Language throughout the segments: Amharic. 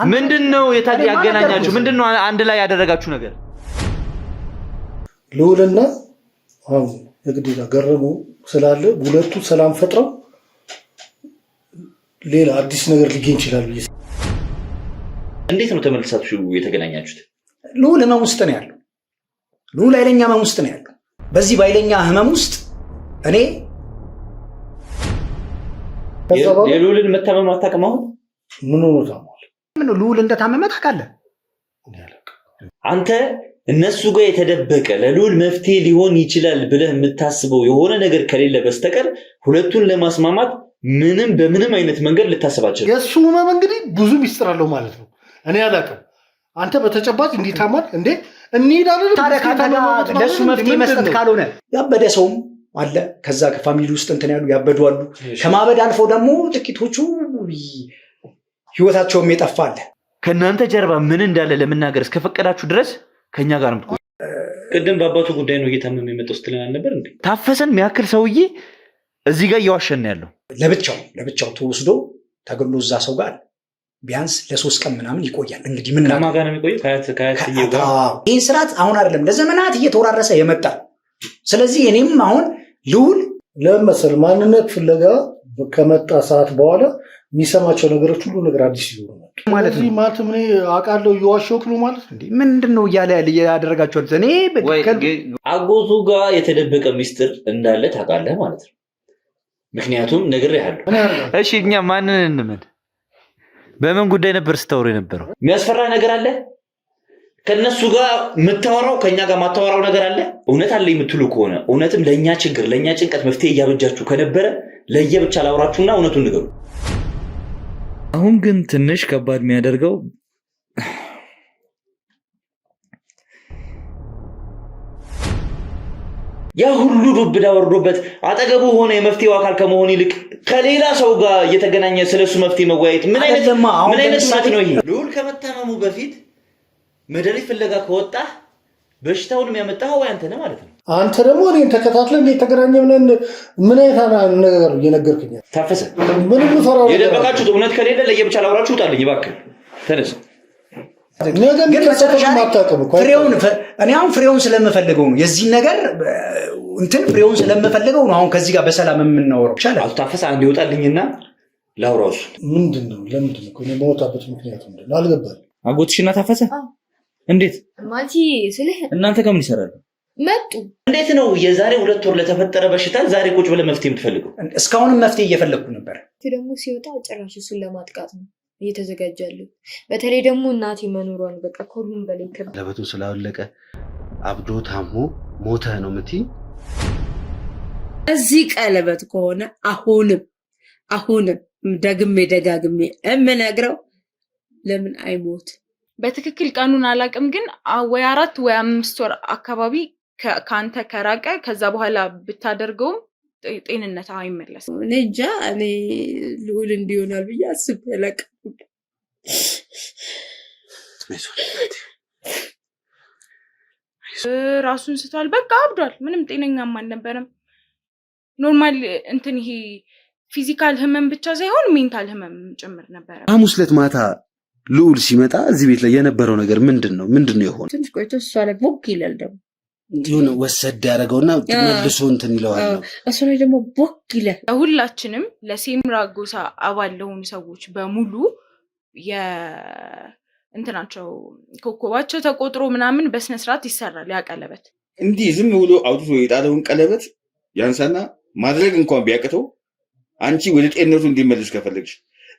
ምንድነው ያገናኛችሁ? ምንድነው አንድ ላይ ያደረጋችሁ ነገር? ልዑልና አሁን እንግዲህ ገረሙ ስላለ ሁለቱ ሰላም ፈጥረው ሌላ አዲስ ነገር ሊገኝ ይችላል። እንዴት ነው ተመልሳችሁ የተገናኛችሁት? ልዑል ህመም ውስጥ ነው ያለው። ልዑል ኃይለኛ ህመም ውስጥ ነው ያለው። በዚህ በኃይለኛ ህመም ውስጥ እኔ የልዑልን መታመም አታውቅም? አሁን ምን ነው ታሟል? ምን ልዑል እንደታመመ ታውቃለህ? አንተ እነሱ ጋር የተደበቀ ለልዑል መፍትሄ ሊሆን ይችላል ብለህ የምታስበው የሆነ ነገር ከሌለ በስተቀር ሁለቱን ለማስማማት በምንም አይነት መንገድ ልታስባቸው የሱ ህመም እንግዲህ ብዙ ሚስጥር አለው ማለት ነው። እኔ አላውቅም። አንተ በተጨባጭ እንዲታማል እንዴ እንሄዳለን። ታዲያ ለሱ መፍትሄ መስጠት ካልሆነ ያበደ ሰውም አለ። ከዛ ከፋሚሊ ውስጥ እንትን ያሉ ያበዱ አሉ። ከማበድ አልፎ ደግሞ ጥቂቶቹ ህይወታቸውም የጠፋ አለ። ከእናንተ ጀርባ ምን እንዳለ ለመናገር እስከፈቀዳችሁ ድረስ ከኛ ጋር ነው። ቅድም በአባቱ ጉዳይ ነው እየታመመ የመጣው ስትለን ነበር እንዴ? ታፈሰን የሚያክል ሰውዬ እዚህ ጋር እያዋሸን ያለው ለብቻው ተወስዶ ተገሎ እዛ ሰው ጋር ቢያንስ ለ3 ቀን ምናምን ይቆያል። እንግዲህ ምን ማጋ ነው የሚቆየው? ከአያትዬ ጋር ይህን ስርዓት አሁን አይደለም ለዘመናት እየተወራረሰ የመጣ። ስለዚህ እኔም አሁን ልዑል ለመሰል ማንነት ፍለጋ ከመጣ ሰዓት በኋላ የሚሰማቸው ነገሮች ሁሉ ነገር አዲስ ይሆናል ማለት ነው። ማለት ምን አውቃለሁ እየዋሸሁህ ነው ማለት እንዴ? ምንድነው እያለ ያደረጋችሁት? እኔ አጎቱ ጋር የተደበቀ ሚስጥር እንዳለ ታውቃለህ ማለት ነው። ምክንያቱም ነግሬሃለሁ። እሺ እኛ ማንን እንመን? በምን ጉዳይ ነበር ስታወሩ የነበረው? የሚያስፈራ ነገር አለ? ከነሱ ጋር የምታወራው ከኛ ጋር ማታወራው ነገር አለ? እውነት አለ የምትሉ ከሆነ እውነትም ለኛ ችግር ለኛ ጭንቀት መፍትሄ እያበጃችሁ ከነበረ ለየብቻ ላውራችሁና እውነቱን ንገሩ። አሁን ግን ትንሽ ከባድ የሚያደርገው ያ ሁሉ ዱብዳ ወርዶበት አጠገቡ ሆነ የመፍትሄው አካል ከመሆን ይልቅ ከሌላ ሰው ጋር እየተገናኘ ስለሱ መፍትሄ መወያየት ምን አይነት ስርዓት ነው ይሄ? ልዑል ከመታመሙ በፊት መድኃኒት ፍለጋ ከወጣ በሽታውን የሚያመጣው አንተ ነህ ማለት ነው። አንተ ደግሞ እኔን ተከታትለን የተገናኘ ምን አይነት ነገር እየነገርክኝ? ታፈሰ ምንም ፈራው የደበቃችሁት እውነት ከሌለ ለየብቻ ላውራችሁ ውጣልኝ እባክህ ተነስ። ፍሬውን ስለምፈልገው ነው የዚህ ነገር ፍሬውን ስለምፈልገው ነው አሁን ከዚህ ጋር በሰላም የምናወራው። አቶ ታፈሰ አንድ ይወጣልኝና ላውራው። ምንድነው? ለምንድነው እኮ የማወጣበት ምክንያት ምንድነው? አልገባኝም። አጎትሽና ታፈሰ እንዴት ማቲ ስለህ እናንተ ከምን ይሰራሉ? መጡ። እንዴት ነው የዛሬ 2 ወር ለተፈጠረ በሽታ ዛሬ ቁጭ ብለህ መፍትሄ የምትፈልገው? እስካሁንም መፍትሄ እየፈለግኩ ነበር። ደግሞ ሲወጣ ጭራሽ እሱን ለማጥቃት ነው እየተዘጋጃለሁ። በተለይ ደግሞ እናቴ መኖሯን በቃ ከሁሉም በላይ ቀለበቱ ስላወለቀ አብዶ ታሞ ሞተ ነው የምትይኝ? እዚህ ቀለበት ከሆነ አሁንም ደጋግሜ የምነግረው ለምን አይሞት? በትክክል ቀኑን አላውቅም፣ ግን ወይ 4 ወይ 5 ወር አካባቢ ከአንተ ከራቀ ከዛ በኋላ ብታደርገውም ጤንነት አይመለስም። እኔ እንጃ። እኔ ልዑል እንዲሆናል ብዬ አስቤ አላውቅም። ራሱን ስቷል፣ በቃ አብዷል። ምንም ጤነኛም አልነበረም። ኖርማል ይሄ ፊዚካል ህመም ብቻ ሳይሆን ሜንታል ህመም ጭምር ነበረ። ሐሙስ ዕለት ማታ ልዑል ሲመጣ እዚህ ቤት ላይ የነበረው ነገር ምንድነው የሆነው? ትንሽ ቆይቶ እሷ ላይ ቦክ ይላል። ደግሞ የሆነ ወሰድ ያደረገውና መልሶ እንትን ይለዋል። እሱ ላይ ደግሞ ቦክ ይላል። ሁላችንም ለሴምራ ጎሳ አባል ለሆኑ ሰዎች በሙሉ እንትናቸው ኮከባቸው ተቆጥሮ ምናምን በስነስርዓት ይሰራል። ያ ቀለበት እንዲህ ዝም ብሎ አውጥቶ የጣለውን ቀለበት ያንሳና ማድረግ እንኳን ቢያቅተው አንቺ ወደ ጤንነቱ እንዲመልስ ከፈለግሽ፣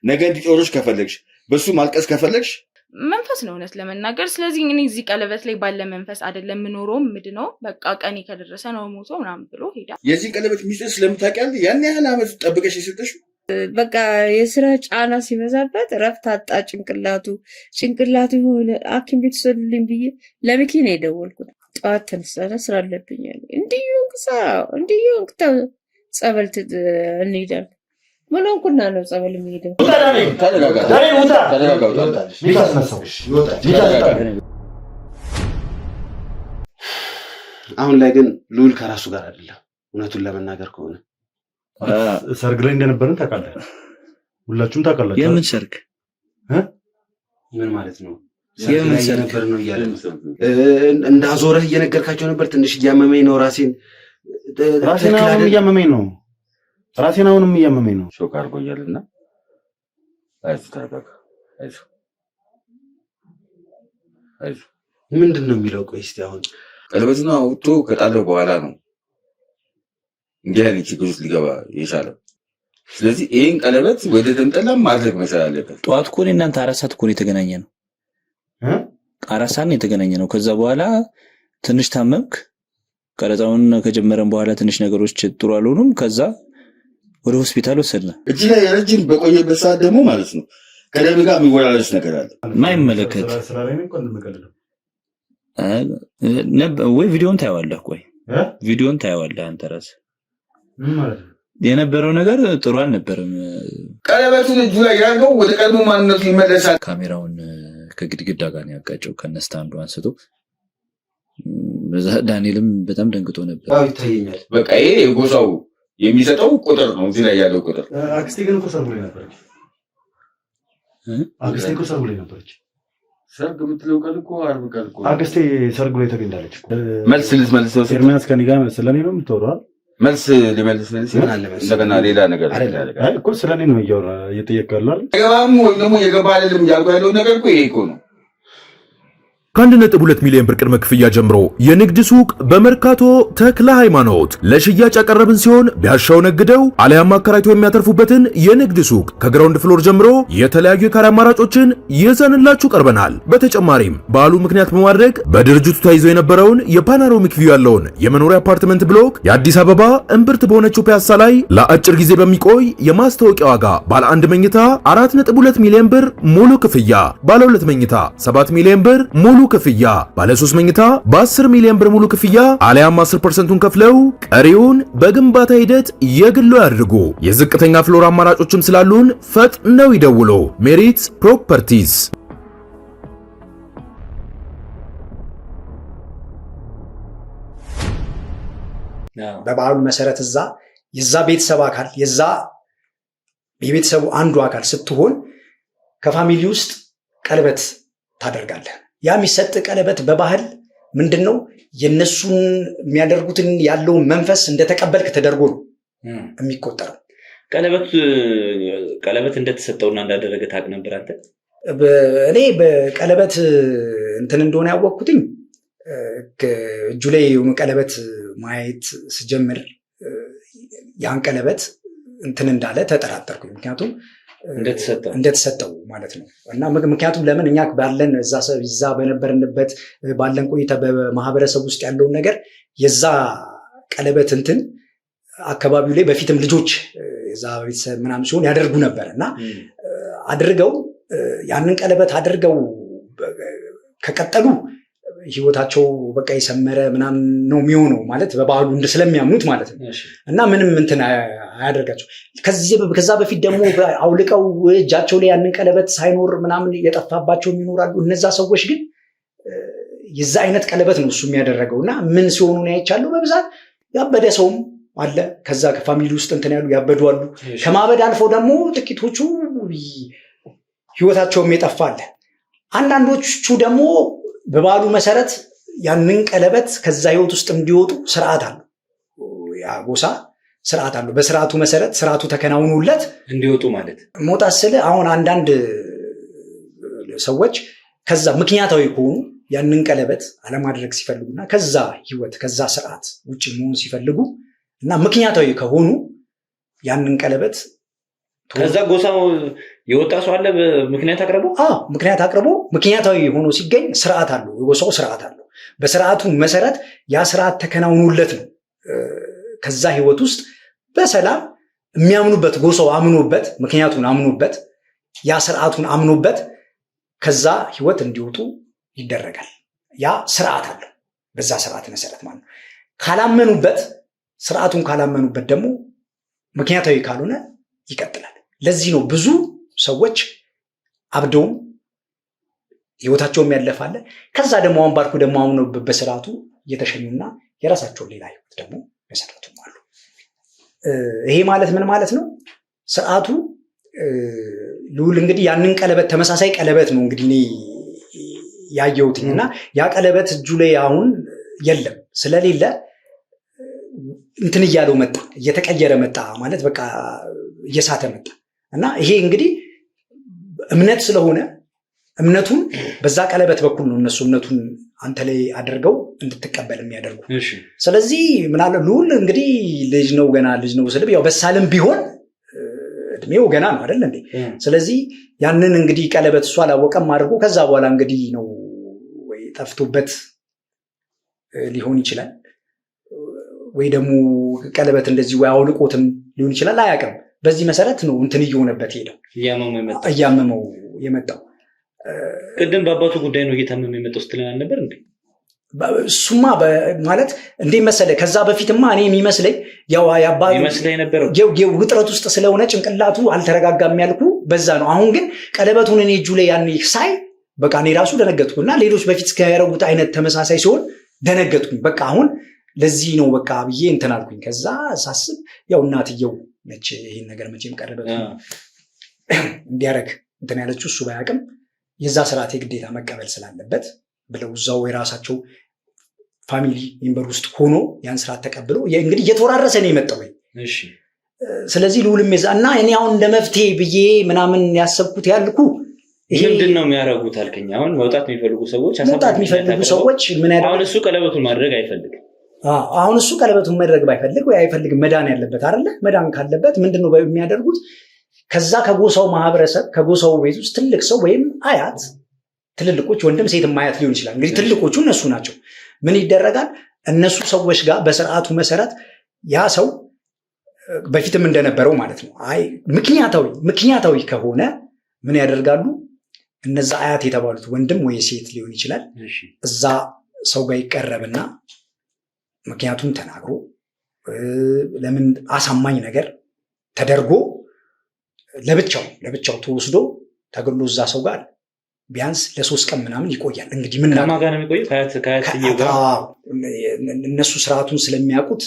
ነገ እንዲጦርሽ ከፈለግሽ፣ በሱ ማልቀስ ከፈለግሽ መንፈስ ነው እውነት ለመናገር። ስለዚህ እኔ እዚህ ቀለበት ላይ ባለ መንፈስ አይደለም የምኖረው። ምንድነው በቃ ቀኔ ከደረሰ ነው ሞቶ ምናምን ብሎ ሄዳ። የዚህ ቀለበት ሚስጥር ስለምታውቂያለሽ ያን ያህል ዓመት ጠብቀሽ የሰጠሽ በቃ የስራ ጫና ሲበዛበት ረፍት አጣ ጭንቅላቱ የሆነ ሐኪም ቤት ወሰዱልኝ ብዬ ለሚኪ ነው የደወልኩት። ጠዋት ተነሳና ስራ አለብኝ አለ። እንዲሁ ጸበል እንሄዳለን። ምን ሆንኩና ነው ጸበል የሚሄደው? አሁን ላይ ግን ልዑል ከራሱ ጋር አይደለም። እውነቱን ለመናገር ከሆነ ሰርግ ላይ እንደነበርን ታውቃለህ፣ ሁላችሁም ታውቃላችሁ። የምን ሰርግ? ምን ማለት ነው? ስለዚህ ነበር ነው እያለ እንዳዞረህ እየነገርካቸው ነበር። ትንሽ እያመመኝ ነው ራሴን አሁንም እያመመኝ ነው። ሾክ አድርጎኛልና አይዞህ ምንድን ነው የሚለው? ቆይ እስኪ አሁን ቀለበቱን አውጥቶ ከጣለው በኋላ ነው እንዲህ አይነት ችግር ውስጥ ሊገባ የቻለው። ስለዚህ ይህን ቀለበት ወደ ተንጠላም ማድረግ መቻል አለበት። ጠዋት እኮ እኔ እናንተ 4 ሰዓት እኮ ነው የተገናኘ ነው። 4 ሰዓት ነው የተገናኘ ነው። ከዛ በኋላ ትንሽ ታመምክ። ቀረጻውን ከጀመረን በኋላ ትንሽ ነገሮች ጥሩ አልሆኑም። ከዛ ወደ ሆስፒታል ወሰድና እጅ ላይ ረጅም በቆየበት ሰዓት ደግሞ ማለት ነው ከደም ጋር የሚወራረስ ነገር አለ። ማይመለከት ወይ ቪዲዮን ታየዋለህ። ቆይ ቪዲዮን ታየዋለህ አንተ ራስህ። የነበረው ነገር ጥሩ አልነበረም። ቀለበቱን እጁ ላይ ያለው ወደ ቀድሞ ማንነቱ ይመለሳል። ካሜራውን ከግድግዳ ጋር ነው ያጋጨው ከነስታንዱ አንስቶ። በዛ ዳንኤልም በጣም ደንግጦ ነበር። አዎ ይታየኛል። በቃ ይሄ የጎሳው የሚሰጠው ቁጥር ነው። እዚህ ላይ ያለው ቁጥር አክስቴ ግን እኮ ሰርጉ ላይ ነበረች። ሰርግ የምትለው ቀን እኮ ዓርብ ቀን እኮ አክስቴ ሰርጉ ላይ ተገኝታለች። መልስ ልትመልሰው ኤርሚያስ ከእኔ ጋር ስለኔ ነው የምትወራው። መልስ ሊመልስ እንደገና ሌላ ነገር እኮ ስለኔ ነው እየጠየቀ ያለው። ገባም ወይ ደግሞ የገባ አይደለም እያልኩ ያለው ነገር እኮ ይሄ እኮ ነው። ከ1.2 ሚሊዮን ብር ቅድመ ክፍያ ጀምሮ የንግድ ሱቅ በመርካቶ ተክለ ሃይማኖት ለሽያጭ ያቀረብን ሲሆን ቢያሻው ነግደው አሊያም አከራይተው የሚያተርፉበትን የንግድ ሱቅ ከግራውንድ ፍሎር ጀምሮ የተለያዩ የካሬ አማራጮችን ይዘንላችሁ ቀርበናል። በተጨማሪም በዓሉ ምክንያት በማድረግ በድርጅቱ ተይዞ የነበረውን የፓኖራሚክ ቪው ያለውን የመኖሪያ አፓርትመንት ብሎክ የአዲስ አበባ እምብርት በሆነችው ፒያሳ ላይ ለአጭር ጊዜ በሚቆይ የማስታወቂያ ዋጋ ባለ 1 መኝታ 4.2 ሚሊዮን ብር ሙሉ ክፍያ፣ ባለ 2 መኝታ 7 ሚሊዮን ብር ሙሉ ክፍያ፣ ባለ 3 መኝታ በ10 ሚሊዮን ብር ሙሉ ክፍያ አሊያም 10%ን ከፍለው ቀሪውን በግንባታ ሂደት የግሎ ያድርጉ። የዝቅተኛ ፍሎር አማራጮችም ስላሉን ፈጥነው ይደውሉ። ሜሪት ፕሮፐርቲስ። በበዓሉ መሰረት የዛ ቤተሰብ አካል የቤተሰቡ አንዱ አካል ስትሆን ከፋሚሊ ውስጥ ቀለበት ታደርጋለህ። ያ የሚሰጥ ቀለበት በባህል ምንድነው የነሱን የሚያደርጉትን ያለውን መንፈስ እንደተቀበልክ ተደርጎ ነው የሚቆጠረው። ቀለበት እንደተሰጠውና እንዳደረገ ታውቅ ነበር አንተ? እኔ በቀለበት እንትን እንደሆነ ያወቅኩትኝ እጁ ላይ የሆኑ ቀለበት ማየት ስጀምር ያን ቀለበት እንትን እንዳለ ተጠራጠርኩኝ። ምክንያቱም እንደተሰጠው ማለት ነው። እና ምክንያቱም ለምን እኛ ባለን እዛ በነበርንበት ባለን ቆይታ በማህበረሰብ ውስጥ ያለውን ነገር የዛ ቀለበት እንትን አካባቢው ላይ በፊትም ልጆች የዛ ቤተሰብ ምናምን ሲሆን ያደርጉ ነበር እና አድርገው ያንን ቀለበት አድርገው ከቀጠሉ ህይወታቸው በቃ የሰመረ ምናምን ነው የሚሆነው ማለት በባህሉ ስለሚያምኑት ማለት ነው። እና ምንም እንትን አያደርጋቸው። ከዛ በፊት ደግሞ አውልቀው እጃቸው ላይ ያንን ቀለበት ሳይኖር ምናምን የጠፋባቸው ይኖራሉ። እነዛ ሰዎች ግን የዛ አይነት ቀለበት ነው እሱ የሚያደረገው እና ምን ሲሆኑ ነው ያይቻለሁ። በብዛት ያበደ ሰውም አለ። ከዛ ከፋሚሊ ውስጥ እንትን ያሉ ያበዱ አሉ። ከማበድ አልፎ ደግሞ ጥቂቶቹ ህይወታቸውም የጠፋ አለ። አንዳንዶቹ ደግሞ በባሉ መሰረት ያንን ቀለበት ከዛ ህይወት ውስጥ እንዲወጡ ስርዓት አለው። ያ ጎሳ ስርዓት አለው። በስርዓቱ መሰረት ስርዓቱ ተከናውኑለት እንዲወጡ ማለት መውጣት ስለ አሁን አንዳንድ ሰዎች ከዛ ምክንያታዊ ከሆኑ ያንን ቀለበት አለማድረግ ሲፈልጉና ከዛ ህይወት ከዛ ስርዓት ውጭ መሆን ሲፈልጉ እና ምክንያታዊ ከሆኑ ያንን ቀለበት ከዛ ጎሳው የወጣ ሰው አለ። ምክንያት አቅርቦ ምክንያታዊ ሆኖ ሲገኝ ስርዓት አለው። የጎሳው ስርዓት አለው። በስርዓቱ መሰረት ያ ስርዓት ተከናውኑለት ነው ከዛ ህይወት ውስጥ በሰላም የሚያምኑበት ጎሳው አምኖበት ምክንያቱን አምኖበት ያ ስርዓቱን አምኖበት ከዛ ህይወት እንዲወጡ ይደረጋል። ያ ስርዓት አለው። በዛ ስርዓት መሰረት ማለት ነው። ካላመኑበት ስርዓቱን ካላመኑበት ደግሞ ምክንያታዊ ካልሆነ ይቀጥላል። ለዚህ ነው ብዙ ሰዎች አብደውም ህይወታቸውም ያለፋለ። ከዛ ደግሞ አሁን ባልኩ ደግሞ አሁን በስርዓቱ እየተሸኙና የራሳቸውን ሌላ ህይወት ደግሞ መሰረቱም አሉ። ይሄ ማለት ምን ማለት ነው? ስርዓቱ ልዑል እንግዲህ ያንን ቀለበት ተመሳሳይ ቀለበት ነው እንግዲህ እኔ ያየሁትኝ እና ያ ቀለበት እጁ ላይ አሁን የለም። ስለሌለ እንትን እያለው መጣ፣ እየተቀየረ መጣ ማለት በቃ እየሳተ መጣ እና ይሄ እንግዲህ እምነት ስለሆነ እምነቱን በዛ ቀለበት በኩል ነው እነሱ እምነቱን አንተ ላይ አድርገው እንድትቀበል የሚያደርጉ። ስለዚህ ምናለ ልዑል እንግዲህ ልጅ ነው ገና ልጅ ነው ስልብ ያው በሳልም ቢሆን እድሜው ገና ነው አይደል እንዴ? ስለዚህ ያንን እንግዲህ ቀለበት እሱ አላወቀም አድርጎ ከዛ በኋላ እንግዲህ ነው ወይ ጠፍቶበት ሊሆን ይችላል ወይ ደግሞ ቀለበት እንደዚህ ወይ አውልቆትም ሊሆን ይችላል፣ አያውቅም። በዚህ መሰረት ነው እንትን እየሆነበት ሄደው እያመመው የመጣው። ቅድም በአባቱ ጉዳይ ነው እየታመመ የመጣው ስትለን ነበር እንዴ? እሱማ ማለት እንዴ መሰለ ከዛ በፊትማ እኔ የሚመስለኝ ያው ያባሉ ይመስለኝ ነበር ውጥረት ውስጥ ስለሆነ ጭንቅላቱ አልተረጋጋም ያልኩ በዛ ነው። አሁን ግን ቀለበቱን እኔ እጁ ላይ ያን ሳይ በቃ እኔ ራሱ ደነገጥኩና ሌሎች በፊት እስከያረጉት አይነት ተመሳሳይ ሲሆን ደነገጥኩኝ። በቃ አሁን ለዚህ ነው በቃ ብዬ እንትን አልኩኝ። ከዛ ሳስብ ያው እናትየው ነች ይሄን ነገር መቼም ቀለበቱ እንዲያረግ እንትን ያለችው እሱ ባያውቅም የዛ ስርዓት የግዴታ መቀበል ስላለበት ብለው እዛው የራሳቸው ፋሚሊ ሜምበር ውስጥ ሆኖ ያን ስርዓት ተቀብሎ እንግዲህ እየተወራረሰ ነው የመጣው። ስለዚህ ልዑልም የዛ እና እኔ አሁን እንደ መፍትሄ ብዬ ምናምን ያሰብኩት ያልኩ ምንድን ነው የሚያደርጉት አልከኝ። አሁን መውጣት የሚፈልጉ ሰዎች ምን አሁን እሱ ቀለበቱን ማድረግ አይፈልግም። አሁን እሱ ቀለበቱን ማድረግ ባይፈልግ ወይ አይፈልግም መዳን ያለበት አይደለ? መዳን ካለበት ምንድነው የሚያደርጉት? ከዛ ከጎሳው ማህበረሰብ ከጎሳው ቤት ውስጥ ትልቅ ሰው ወይም አያት ትልልቆች ወንድም ሴትም አያት ሊሆን ይችላል። እንግዲህ ትልቆቹ እነሱ ናቸው። ምን ይደረጋል? እነሱ ሰዎች ጋር በስርዓቱ መሰረት ያ ሰው በፊትም እንደነበረው ማለት ነው። አይ ምክንያታዊ ከሆነ ምን ያደርጋሉ? እነዛ አያት የተባሉት ወንድም ወይ ሴት ሊሆን ይችላል። እዛ ሰው ጋር ይቀረብና ምክንያቱም ተናግሮ ለምን አሳማኝ ነገር ተደርጎ ለብቻው ተወስዶ ተገሎ እዛ ሰው ጋር ቢያንስ ለ3 ቀን ምናምን ይቆያል። እንግዲህ ምን ማጋነ የሚቆየው እነሱ ስርዓቱን ስለሚያውቁት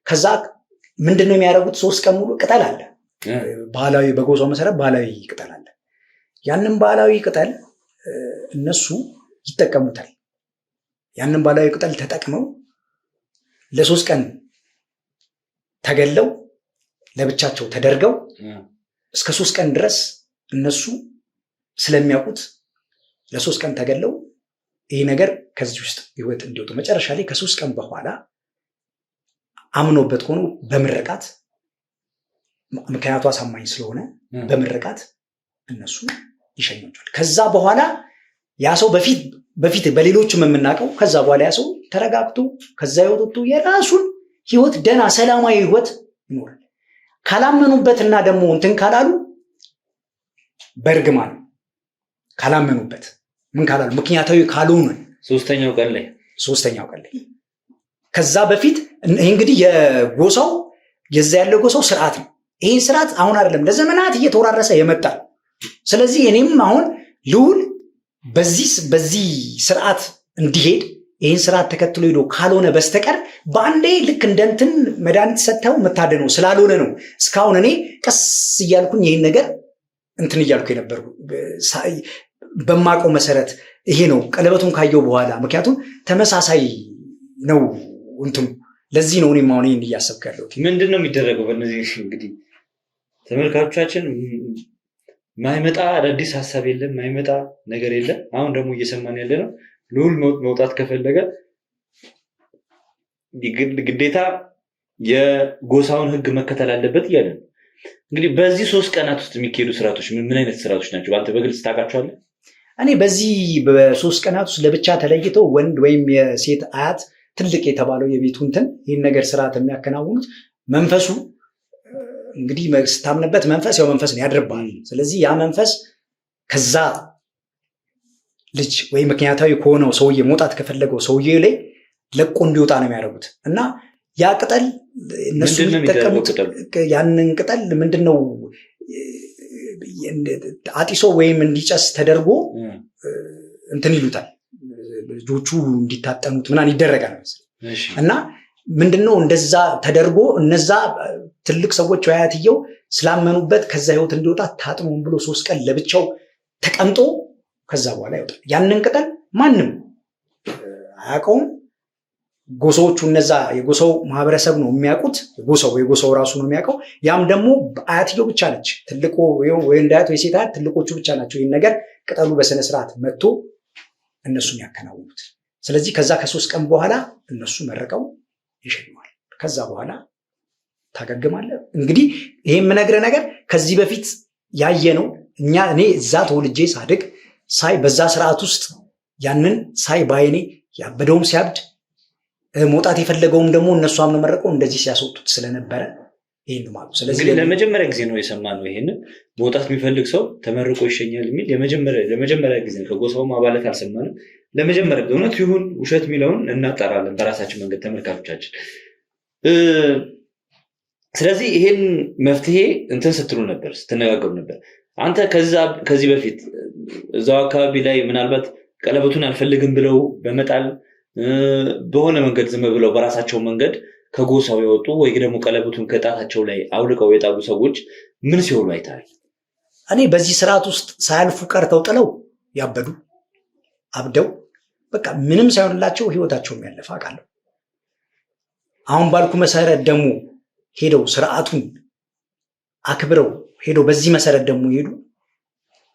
ከዛ ምንድነው የሚያደርጉት? 3 ቀን ሙሉ ቅጠል አለ፣ ባህላዊ በጎዛው መሰረት ባህላዊ ቅጠል አለ። ያንን ባህላዊ ቅጠል እነሱ ይጠቀሙታል። ያንን ባህላዊ ቅጠል ተጠቅመው ለ3 ቀን ተገለው ለብቻቸው ተደርገው እስከ 3 ቀን ድረስ እነሱ ስለሚያውቁት ለ3 ቀን ተገለው ይሄ ነገር ከዚህ ውስጥ ህይወት እንዲወጡ መጨረሻ ላይ ከ3 ቀን በኋላ አምኖበት ሆኖ በምርቃት ምክንያቱ አሳማኝ ስለሆነ በምርቃት እነሱ ይሸኙታል። ከዛ በኋላ ያ ሰው በፊት በሌሎችም የምናውቀው ከዛ በኋላ ያ ሰው ተረጋግቶ ከዛ ይወጡ የራሱን ህይወት ደና ሰላማዊ ህይወት ይኖራል። ካላመኑበትና ደግሞ እንትን ካላሉ በእርግማን ካላመኑበት ምን ካላሉ ምክንያታዊ ካልሆነ ሶስተኛው ቀን ላይ ከዛ በፊት ይሄ እንግዲህ የጎሳው የዛ ያለው ጎሳው ስርዓት ነው። ይሄን ስርዓት አሁን አይደለም ለዘመናት እየተወራረሰ የመጣ። ስለዚህ እኔም አሁን ልዑል በዚህ ስርዓት እንዲሄድ ይህን ስርዓት ተከትሎ ሄዶ ካልሆነ በስተቀር በአንዴ ልክ እንደንትን መድኃኒት ሰጥተው መታደነው ስላልሆነ ነው እስካሁን እኔ ቀስ እያልኩኝ ይህን ነገር እንትን እያልኩ የነበርኩ በማውቀው መሰረት ይሄ ነው ቀለበቱን ካየው በኋላ ምክንያቱም ተመሳሳይ ነው እንትኑ። ለዚህ ነው እኔም አሁን ይህን እያሰብኩ ያለሁት። ምንድን ነው የሚደረገው በእነዚህ እንግዲህ ተመልካቾቻችን ማይመጣ አዳዲስ ሀሳብ የለም፣ ማይመጣ ነገር የለም። አሁን ደግሞ እየሰማን ያለ ነው ልዑል መውጣት ከፈለገ ግዴታ የጎሳውን ህግ መከተል አለበት እያለ ነው። እንግዲህ በዚህ 3 ቀናት ውስጥ የሚካሄዱ ስርዓቶች ምን አይነት ስርዓቶች ናቸው? አንተ በግልጽ ታውቃቸዋለህ? እኔ በዚህ በ3 ቀናት ውስጥ ለብቻ ተለይተው ወንድ ወይም የሴት አያት ትልቅ የተባለው የቤቱ እንትን ይህን ነገር ስርዓት የሚያከናውኑት መንፈሱ እንግዲህ ስታምንበት መንፈስ ያው መንፈስ ነው ያድርባል። ስለዚህ ያ መንፈስ ከዛ ልጅ ወይ ምክንያታዊ ከሆነው ሰውዬ መውጣት ከፈለገው ሰውዬ ላይ ለቆ እንዲወጣ ነው የሚያደርጉት እና ያ ቅጠል እነሱ የሚጠቀሙት ያንን ቅጠል ምንድነው አጢሶ ወይም እንዲጨስ ተደርጎ እንትን ይሉታል ልጆቹ እንዲታጠኑት ምናምን ይደረጋል እና ምንድነው እንደዛ ተደርጎ እነዛ ትልቅ ሰዎች አያትየው ስላመኑበት ከዛ ህይወት እንዲወጣ ታጥሞን ብሎ 3 ቀን ለብቻው ተቀምጦ ከዛ በኋላ ይወጣል። ያንን ቅጠል ማንም አያውቀውም። ጎሳዎቹ እነዛ የጎሳው ማህበረሰብ ነው የሚያውቁት። የጎሳው ራሱ ነው የሚያውቀው። ያም ደግሞ አያትየው ብቻ ነች። ትልቁ ወይ እንዳያት ወይ ሴት አያት ትልቆቹ ብቻ ናቸው ይህን ነገር ቅጠሉ በስነ ስርዓት መጥቶ እነሱን ያከናውኑት። ስለዚህ ከዛ ከ3 ቀን በኋላ እነሱ መረቀው ይሸኙዋል። ከዛ በኋላ ታገግማለህ። እንግዲህ ይሄ የምነግርህ ነገር ከዚህ በፊት ያየነው እኔ እዛ ተወልጄ ሳድግ ሳይ በዛ ስርዓት ውስጥ ያንን ሳይ ባይኔ ያበደውም ሲያብድ መውጣት የፈለገውም ደግሞ እነሱ አምነው መረቀው እንደዚህ ሲያስወጡት ስለነበረ ይሄን ማለት ነው። ስለዚህ ለመጀመሪያ ጊዜ ነው የሰማነው ይሄንን መውጣት የሚፈልግ ሰው ተመርቆ ይሸኛል የሚል ለመጀመሪያ ጊዜ ነው። ከጎሳው አባላት አልሰማንም። ለመጀመሪያ እውነት ይሁን ውሸት የሚለውን እናጣራለን በራሳችን መንገድ ተመልካቾቻችን። ስለዚህ ይሄን መፍትሄ እንትን ስትሉ ነበር፣ ስትነጋገሩ ነበር። አንተ ከዚህ በፊት እዛው አካባቢ ላይ ምናልባት ቀለበቱን አልፈልግም ብለው በመጣል በሆነ መንገድ ዝም ብለው በራሳቸው መንገድ ከጎሳው የወጡ ወይ ደግሞ ቀለበቱን ከጣታቸው ላይ አውልቀው የጣሉ ሰዎች ምን ሲሆኑ አይታል? እኔ በዚህ ስርዓት ውስጥ ሳያልፉ ቀርተው ጥለው ያበዱ አብደው በቃ ምንም ሳይሆንላቸው ህይወታቸውን ያለፈ አውቃለሁ። አሁን ባልኩ መሰረት ደግሞ ሄደው ስርዓቱን አክብረው ሄደው በዚህ መሰረት ደግሞ ሄዱ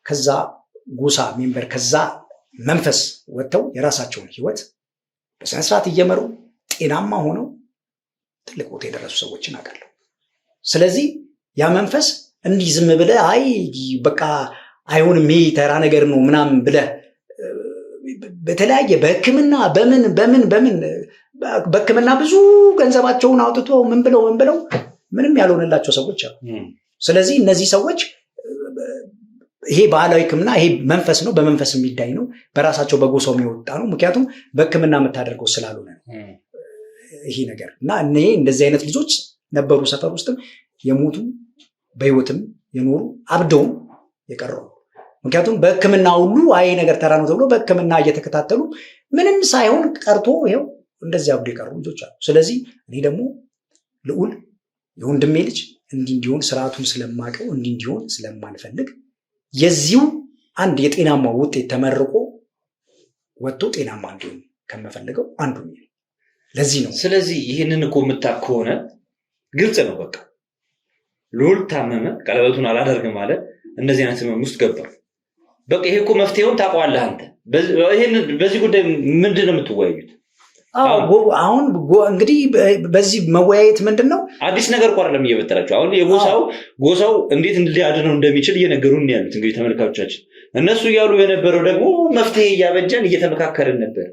ከዛ ጎሳ ሜምበር ከዛ መንፈስ ወጥተው የራሳቸውን ህይወት በስነ ስርዓት እየመሩ ጤናማ ሆነው ትልቅ ቦታ የደረሱ ሰዎችን አውቃለሁ። ስለዚህ ያ መንፈስ እንዲህ ዝም ብለህ አይ በቃ አይሆንም ይሄ ተራ ነገር ነው ምናምን ብለህ በተለያየ በህክምና በምን በህክምና ብዙ ገንዘባቸውን አውጥቶ ምን ብለው ምንም ያልሆነላቸው ሰዎች አሉ። ስለዚህ እነዚህ ሰዎች ይሄ ባህላዊ ህክምና ይሄ መንፈስ ነው፣ በመንፈስ የሚዳኝ ነው፣ በራሳቸው በጎሳው የሚወጣ ነው። ምክንያቱም በህክምና የምታደርገው ስላልሆነ ነው ይሄ ነገር እና እንደዚህ አይነት ልጆች ነበሩ ሰፈር ውስጥም የሞቱ በህይወትም የኖሩ አብደውም የቀረው። ምክንያቱም በህክምና ሁሉ አይ ነገር ተራ ነው ተብሎ በህክምና እየተከታተሉ ምንም ሳይሆን ቀርቶ ይኸው እንደዚህ አብዶ የቀሩ ልጆች አሉ። ስለዚህ እኔ ደግሞ ልዑል የወንድሜ ልጅ እንዲሆን ስርዓቱን ስለማቀው እንዲሆን ስለማንፈልግ የዚሁ አንድ የጤናማ ውጤት ተመርቆ ወጥቶ ጤናማ እንዲሆን ከመፈልገው አንዱ ነው። ለዚህ ነው። ስለዚህ ይህንን እኮ የምታውቅ ከሆነ ግልጽ ነው። በቃ ልዑል ታመመ፣ ቀለበቱን አላደርግም አለ፣ እንደዚህ አይነት ህመም ውስጥ ገባ። በቃ ይሄ እኮ መፍትሄውን ታውቀዋለህ አንተ። በዚህ ጉዳይ ምንድን ነው የምትወያዩት? አሁን እንግዲህ በዚህ መወያየት ምንድን ነው አዲስ ነገር እኮ አይደለም እየበጠራቸው። አሁን ጎሳው እንዴት ሊያድነው እንደሚችል እየነገሩን ያሉት እንግዲህ ተመልካቾቻችን። እነሱ እያሉ የነበረው ደግሞ መፍትሄ እያበጀን እየተመካከርን ነበር፣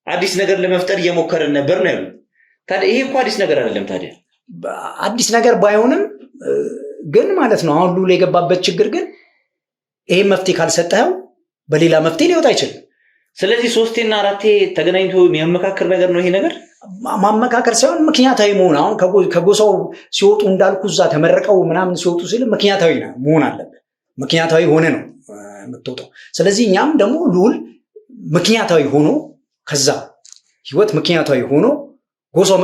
አዲስ ነገር ለመፍጠር እየሞከርን ነበር ነው ያሉት። ታዲያ ይሄ እኮ አዲስ ነገር አይደለም። ታዲያ አዲስ ነገር ባይሆንም ግን ማለት ነው አሁን ሉል የገባበት ችግር ግን ይሄ መፍትሄ ካልሰጠኸው በሌላ መፍትሄ ሊወጣ አይችልም። ስለዚህ 3ቴና 4ቴ ተገናኝቶ የሚያመካክር ነገር ነው ይሄ ነገር። ማመካከር ሳይሆን ምክንያታዊ መሆን። አሁን ከጎሳው ሲወጡ እንዳልኩ እዛ ተመረቀው ምናምን ሲወጡ ሲል ምክንያታዊ መሆን አለበት። ምክንያታዊ ሆነ ነው የምትወጣው። ስለዚህ እኛም ደግሞ ልዑል ምክንያታዊ ሆኖ ከዛ ህይወት ምክንያታዊ ሆኖ ጎሳው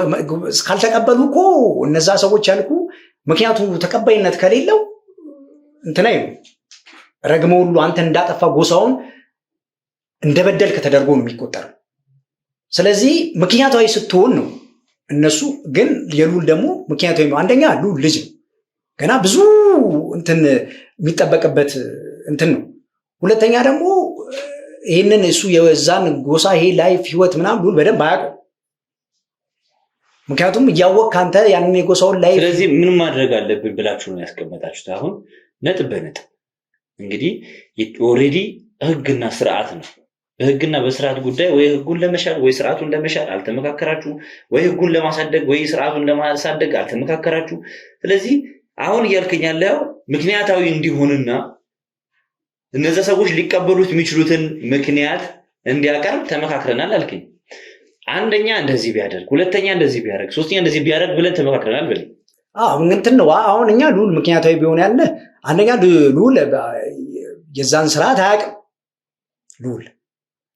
ካልተቀበሉ እኮ እነዛ ሰዎች ያልኩ ምክንያቱ ተቀባይነት ከሌለው እንትናይ ረግመው ሁሉ አንተ እንዳጠፋ ጎሳውን እንደበደልክ ተደርጎ ነው የሚቆጠረው። ስለዚህ ምክንያታዊ ስትሆን ነው እነሱ ግን የልዑል ደግሞ ምክንያታዊ ነው። አንደኛ ልዑል ልጅ ነው፣ ገና ብዙ እንትን የሚጠበቅበት እንትን ነው። ሁለተኛ ደግሞ ይህንን እሱ የዛን ጎሳ ይሄ ላይፍ ህይወት ምናምን ልዑል በደንብ አያውቅም። ምክንያቱም እያወቅህ አንተ ያንን የጎሳውን ላይፍ። ስለዚህ ምን ማድረግ አለብን ብላችሁ ነው ያስቀመጣችሁት? አሁን ነጥብ በነጥብ እንግዲህ ኦልሬዲ ህግና ስርዓት ነው። በህግና በስርዓት ጉዳይ ወይ ህጉን ለመሻር ወይ ስርዓቱን ለመሻር አልተመካከራችሁ፣ ወይ ህጉን ለማሳደግ ወይ ስርዓቱን ለማሳደግ አልተመካከራችሁ። ስለዚህ አሁን እያልከኝ ያለው ምክንያታዊ እንዲሆንና እነዛ ሰዎች ሊቀበሉት የሚችሉትን ምክንያት እንዲያቀርብ ተመካክረናል አልከኝ። አንደኛ እንደዚህ ቢያደርግ፣ ሁለተኛ እንደዚህ ቢያደርግ፣ ሶስተኛ እንደዚህ ቢያደርግ ብለን ተመካክረናል ብለን እንትን ነው። አሁን እኛ ልዑል ምክንያታዊ ቢሆን ያለ አንደኛ ልዑል የዛን ስርዓት አያውቅም። ልዑል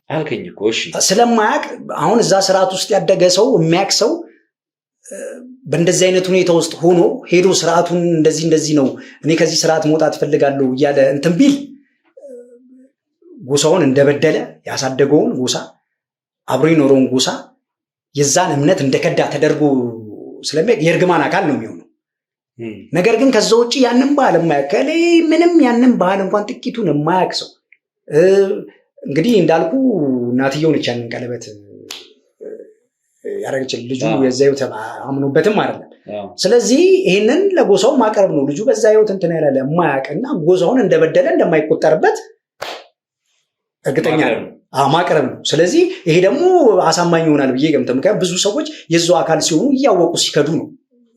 አልከኝ እኮ እሺ፣ ስለማያውቅ አሁን እዛ ስርዓት ውስጥ ያደገ ሰው የሚያውቅ ሰው በእንደዚህ አይነት ሁኔታ ውስጥ ሆኖ ሄዶ ስርዓቱን እንደዚህ ነው እኔ ከዚህ ስርዓት መውጣት እፈልጋለሁ እያለ እንትን ቢል ጎሳውን እንደበደለ ያሳደገውን ጎሳ አብሮ የኖረውን ጎሳ የዛን እምነት እንደከዳ ተደርጎ ስለሚያውቅ የእርግማን አካል ነው የሚሆነው። ነገር ግን ከዛ ውጭ ያንን ባህል የማያውቅ ምንም ያንን ባህል እንኳን ጥቂቱን የማያውቅ ሰው እንግዲህ እንዳልኩ እናትየው ነች ያንን ቀለበት ያረጋችል ልጁ የዛ ህይወት አምኖበትም አይደለም። ስለዚህ ይሄንን ለጎሳው ማቅረብ ነው። ልጁ በዛ ህይወት እንትን ያላለ የማያውቅና ጎሳውን እንደበደለ እንደማይቆጠርበት እርግጠኛ ነው ማቅረብ ነው። ስለዚህ ይሄ ደግሞ አሳማኝ ይሆናል ብዬ ገምተው፣ ምክንያቱም ብዙ ሰዎች የዛው አካል ሲሆኑ እያወቁ ሲከዱ ነው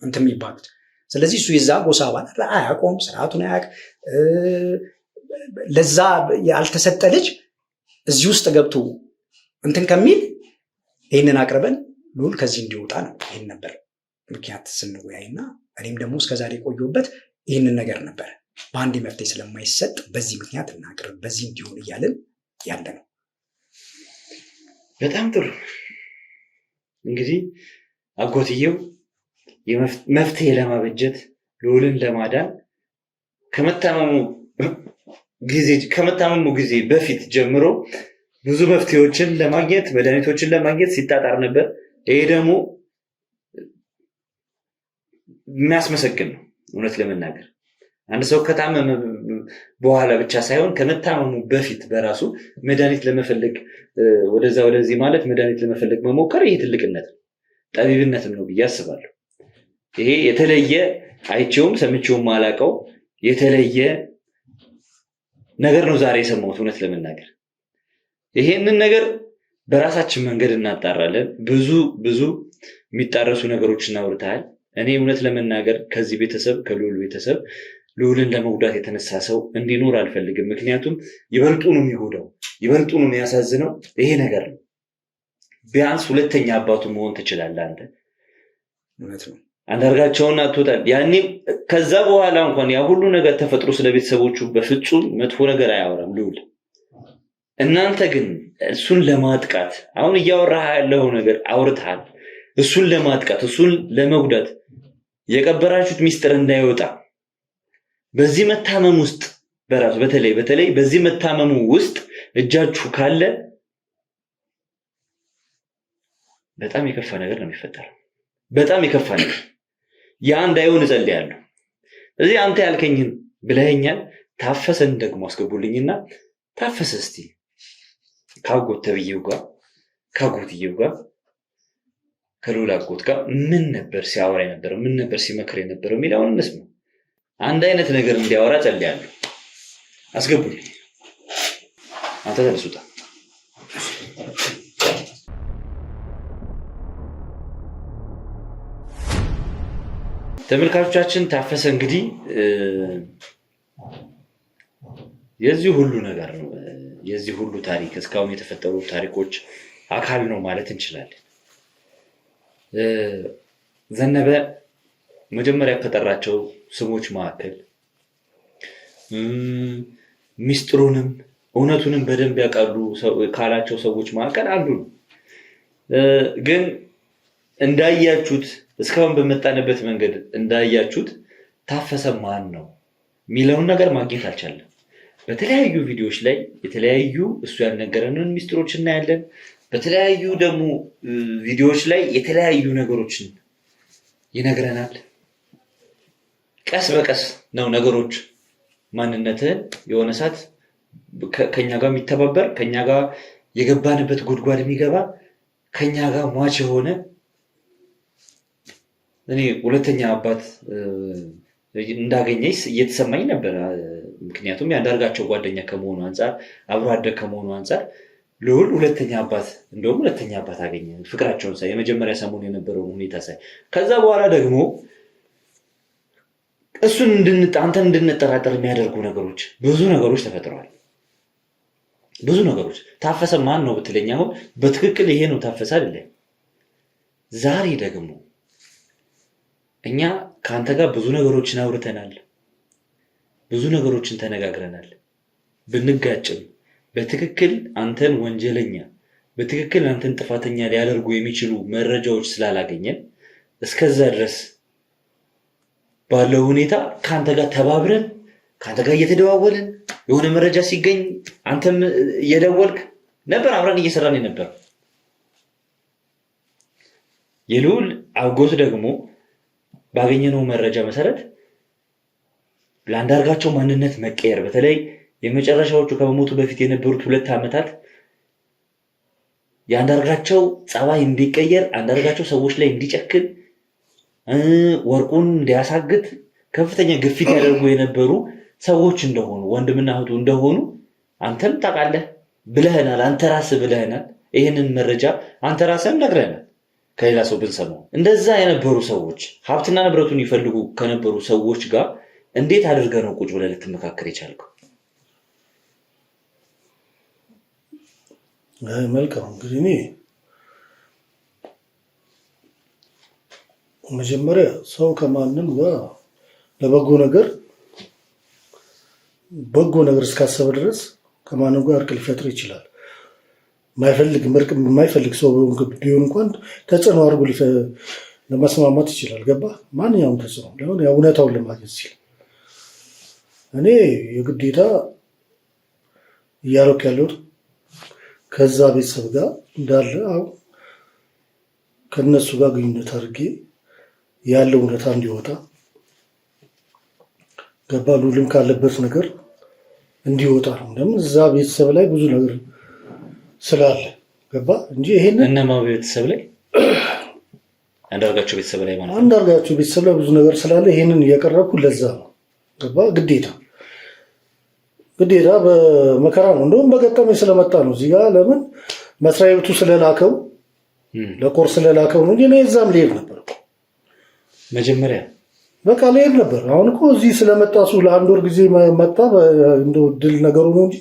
እንትን የሚባሉት። ስለዚህ እሱ የዛ ጎሳ አባል አያውቀውም፣ ስርዓቱን አያውቅ። ለዛ ያልተሰጠ ልጅ እዚህ ውስጥ ገብቶ እንትን ከሚል ይህንን አቅርበን ልዑል ከዚህ እንዲወጣ ነው። ይህን ነበር ምክንያት ስንወያይና እኔም ደግሞ እስከዛሬ የቆየሁበት ይህንን ነገር ነበር። በአንድ መፍትሄ ስለማይሰጥ በዚህ ምክንያት እናቅርብ፣ በዚህ እንዲሆን እያልን ያለ ነው። በጣም ጥሩ። እንግዲህ አጎትየው መፍትሄ ለማበጀት ልዑልን ለማዳን ከመታመሙ ጊዜ በፊት ጀምሮ ብዙ መፍትሄዎችን ለማግኘት መድኃኒቶችን ለማግኘት ሲጣጣር ነበር። ይሄ ደግሞ የሚያስመሰግን ነው። እውነት ለመናገር አንድ ሰው ከታመመ በኋላ ብቻ ሳይሆን ከመታመሙ በፊት በራሱ መድኃኒት ለመፈለግ ወደዛ ወደዚህ ማለት መድኃኒት ለመፈለግ መሞከር ይሄ ትልቅነት ነው፣ ጠቢብነትም ነው ብዬ አስባለሁ። ይሄ የተለየ አይቼውም ሰምቼውም ማላውቀው የተለየ ነገር ነው ዛሬ የሰማሁት። እውነት ለመናገር ይሄንን ነገር በራሳችን መንገድ እናጣራለን። ብዙ የሚጣረሱ ነገሮችን አውርተሃል። እኔ እውነት ለመናገር ከዚህ ቤተሰብ ከልዑል ቤተሰብ ልዑልን ለመጉዳት የተነሳ ሰው እንዲኖር አልፈልግም። ምክንያቱም ይበልጡ ነው የሚጎዳው፣ ይበልጡ ነው የሚያሳዝነው ይሄ ነገር ነው። ቢያንስ ሁለተኛ አባቱ መሆን ትችላለህ አንተ። እውነት ነው። አንዳርጋቸውን አትወጣል። ያኔም ከዛ በኋላ እንኳን ያ ሁሉ ነገር ተፈጥሮ ስለ ቤተሰቦቹ በፍጹም መጥፎ ነገር አያወራም ልዑል። እናንተ ግን እሱን ለማጥቃት አሁን እያወራህ ያለው ነገር አውርተሃል። እሱን ለማጥቃት እሱን ለመጉዳት የቀበራችሁት ሚስጥር እንዳይወጣ በዚህ መታመም ውስጥ በራሱ በተለይ በዚህ መታመሙ ውስጥ እጃችሁ ካለ በጣም የከፋ ነገር ነው የሚፈጠረው። በጣም የከፋ ነገር ያ እንዳይሆን እጸልያለሁ። ስለዚህ አንተ ያልከኝን ብለኸኛል። ታፈሰን ደግሞ አስገቡልኝና ታፈሰ እስቲ ካጎት ተብዬው ጋር ካጎትየው ጋር ከልዑል አጎት ጋር ምን ነበር ሲያወራ የነበረው፣ ምን ነበር ሲመክር የነበረው የሚለውን እንስማ። አንድ አይነት ነገር እንዲያወራ ጸልያለሁ። አስገቡልኝ። አንተ ተነሱታ። ተመልካቾቻችን ታፈሰ እንግዲህ የዚህ ሁሉ ነገር ነው፣ የዚህ ሁሉ ታሪክ እስካሁን የተፈጠሩ ታሪኮች አካል ነው ማለት እንችላለን። ዘነበ መጀመሪያ ከጠራቸው ስሞች መካከል ሚስጥሩንም እውነቱንም በደንብ ያውቃሉ ካላቸው ሰዎች መካከል አንዱ ነው። ግን እንዳያችሁት እስካሁን በመጣንበት መንገድ እንዳያችሁት ታፈሰ ማን ነው የሚለውን ነገር ማግኘት አልቻለም። በተለያዩ ቪዲዮዎች ላይ የተለያዩ እሱ ያልነገረንን ሚስጥሮች እናያለን። በተለያዩ ደግሞ ቪዲዮዎች ላይ የተለያዩ ነገሮችን ይነግረናል። ቀስ በቀስ ነው ነገሮች ማንነትህን የሆነ ሰዓት ከኛ ጋር የሚተባበር ከኛ ጋር የገባንበት ጉድጓድ የሚገባ ከኛ ጋር ሟች የሆነ እኔ ሁለተኛ አባት እንዳገኘኝ እየተሰማኝ ነበር። ምክንያቱም ያንዳርጋቸው ጓደኛ ከመሆኑ አንጻር አብሮ አደግ ከመሆኑ አንጻር ልዑል ሁለተኛ አባት እንደውም ሁለተኛ አባት አገኘ። ፍቅራቸውን ሳይ የመጀመሪያ ሰሞን የነበረውን ሁኔታ ሳይ ከዛ በኋላ ደግሞ እሱን አንተን እንድንጠራጠር የሚያደርጉ ነገሮች ብዙ ነገሮች ተፈጥረዋል። ብዙ ነገሮች ታፈሰ ማን ነው ብትለኝ አሁን በትክክል ይሄ ነው ታፈሰ አይደለም። ዛሬ ደግሞ እኛ ከአንተ ጋር ብዙ ነገሮችን አውርተናል፣ ብዙ ነገሮችን ተነጋግረናል። ብንጋጭም በትክክል አንተን ወንጀለኛ በትክክል አንተን ጥፋተኛ ሊያደርጉ የሚችሉ መረጃዎች ስላላገኘን እስከዛ ድረስ ባለው ሁኔታ ከአንተ ጋር ተባብረን ከአንተ ጋር እየተደዋወልን የሆነ መረጃ ሲገኝ አንተም እየደወልክ ነበር፣ አብረን እየሰራን ነበር። የልዑል አጎት ደግሞ ባገኘነው መረጃ መሰረት ለአንዳርጋቸው ማንነት መቀየር በተለይ የመጨረሻዎቹ ከመሞቱ በፊት የነበሩት 2 ዓመታት የአንዳርጋቸው ጸባይ እንዲቀየር አንዳርጋቸው ሰዎች ላይ እንዲጨክን ወርቁን እንዲያሳግት ከፍተኛ ግፊት ያደርጉ የነበሩ ሰዎች እንደሆኑ ወንድምና እህቱ እንደሆኑ አንተም ታውቃለህ ብለህናል። አንተ ራስህ ብለህናል። ይህንን መረጃ አንተ ራስህም ነግረህናል። ከሌላ ሰው ብንሰማው እንደዛ የነበሩ ሰዎች ሀብትና ንብረቱን ይፈልጉ ከነበሩ ሰዎች ጋር እንዴት አድርገህ ነው ቁጭ ብለህ ልትመካከር የቻልከው? መልካም እንግዲህ እኔ መጀመሪያ ሰው ከማንም ጋር ለበጎ ነገር እስካሰበ ድረስ ከማንም ጋር እርቅ ሊፈጥር ይችላል። የማይፈልግ ሰው ቢሆን እንኳን ተጽዕኖ አድርጎ ለመስማማት ይችላል። ገባ? ማንኛውም ተጽዕኖ ለምን እውነታውን ለማግኘት ሲል እኔ የግዴታ እያልኩ ያለሁት ከዛ ቤተሰብ ጋር እንዳለ ከነሱ ጋር ግንኙነት አድርጌ ያለው እውነታ እንዲወጣ ገባ? ሉልም ካለበት ነገር እንዲወጣ ነው። ለምን እዛ ቤተሰብ ላይ ብዙ ነገር ስላለ ገባ እንጂ ይሄን እነማ ቤተሰብ ላይ አንዳርጋቸው ቤተሰብ ላይ ማለት አንዳርጋቸው ቤተሰብ ላይ ብዙ ነገር ስላለ ይሄንን እያቀረብኩ ለዛ ነው። ገባ? ግዴታ በመከራ ነው። እንደውም በገጠመኝ ስለመጣ ነው እዚህ ጋር። ለምን መስሪያ ቤቱ ስለላከው ለኮርስ ስለላከው ነው እንጂ እኔ እዛም ልሄድ ነበር መጀመሪያ በቃ ልሄድ ነበር። አሁን እኮ እዚህ ስለመጣ እሱ ለ1 ወር ጊዜ መጣ እንደው ድል ነገሩ ነው እንጂ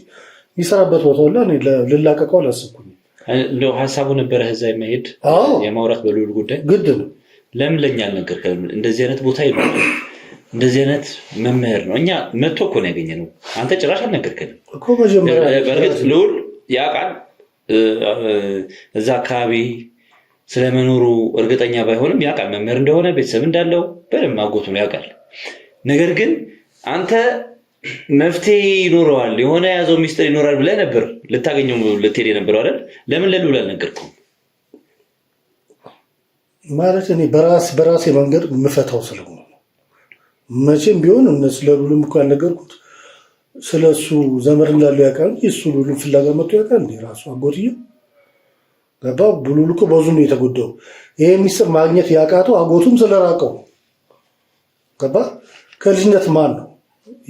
የሚሰራበት ቦታ ሁላ እኔ ልላቀቀው አላሰብኩኝ። እንደው ሀሳቡ ነበረ እዛ የመሄድ የማውራት በልዑል ጉዳይ ግድ ነው። ለምን ለኛ አልነገርከንም? እንደዚህ አይነት ቦታ ይኖር እንደዚህ አይነት መምህር ነው እኛ መጥቶ እኮ ነው ያገኘነው። አንተ ጭራሽ አልነገርከንም እኮ መጀመሪያ። በእርግጥ ልዑል ያውቃል እዛ አካባቢ ስለመኖሩ እርግጠኛ ባይሆንም ያውቃል መምህር እንደሆነ ቤተሰብ እንዳለው በደንብ አጎቱ ነው ያውቃል። ነገር ግን አንተ መፍትሄ ይኖረዋል የሆነ ያዘው ሚስጥር ይኖራል ብለህ ነበር ልታገኘው ልትሄድ የነበረው አይደል? ለምን ለልዑል አልነገርከውም? ማለት እኔ በራሴ መንገድ የምፈታው ስለሆነ መቼም ቢሆን እነሱ ለልዑልም እኮ ያልነገርኩት ስለሱ ዘመድ እንዳለው ያውቃል እንጂ እሱ ሉሉን ፍላጋ መጥቶ ያውቃል እንዴ? ራሱ አጎትዬው ገባ? ሉሉ እኮ ብዙ ነው የተጎዳው። ይሄ ሚስጥር ማግኘት ያቃተው አጎቱም ስለራቀው ገባ? ከልጅነት ማን ነው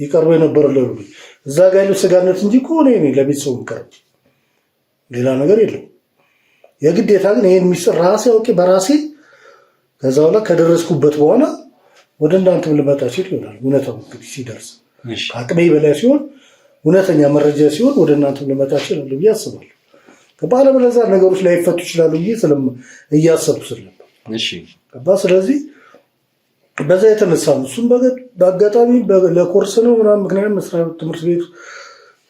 ይቀርበው የነበረ ለሉሉ? እዛ ጋር ያለው ስጋነት እንጂ እኮ እኔ ለቤተሰቡ የምቀርብ ሌላ ነገር የለም። የግዴታ ግን ይሄን ሚስጥር ራሴ አውቄ በራሴ ከዛ በኋላ ከደረስኩበት በኋላ ወደ እናንተም ልመጣ ሲል ይሆናል። እውነታው እንግዲህ ሲደርስ አቅሜ በላይ ሲሆን እውነተኛ መረጃ ሲሆን ወደ እናንተም ልመጣ ይችላል ብዬ አስባለሁ። ከባለበለዚያ ነገሮች ላይ ይፈቱ ይችላሉ ብዬ እያሰብኩ ስለነበር ገባ? ስለዚህ በዛ የተነሳ ነው እሱም በአጋጣሚ ለኮርስ ነው ምናምን ምክንያቱም ትምህርት ቤቱ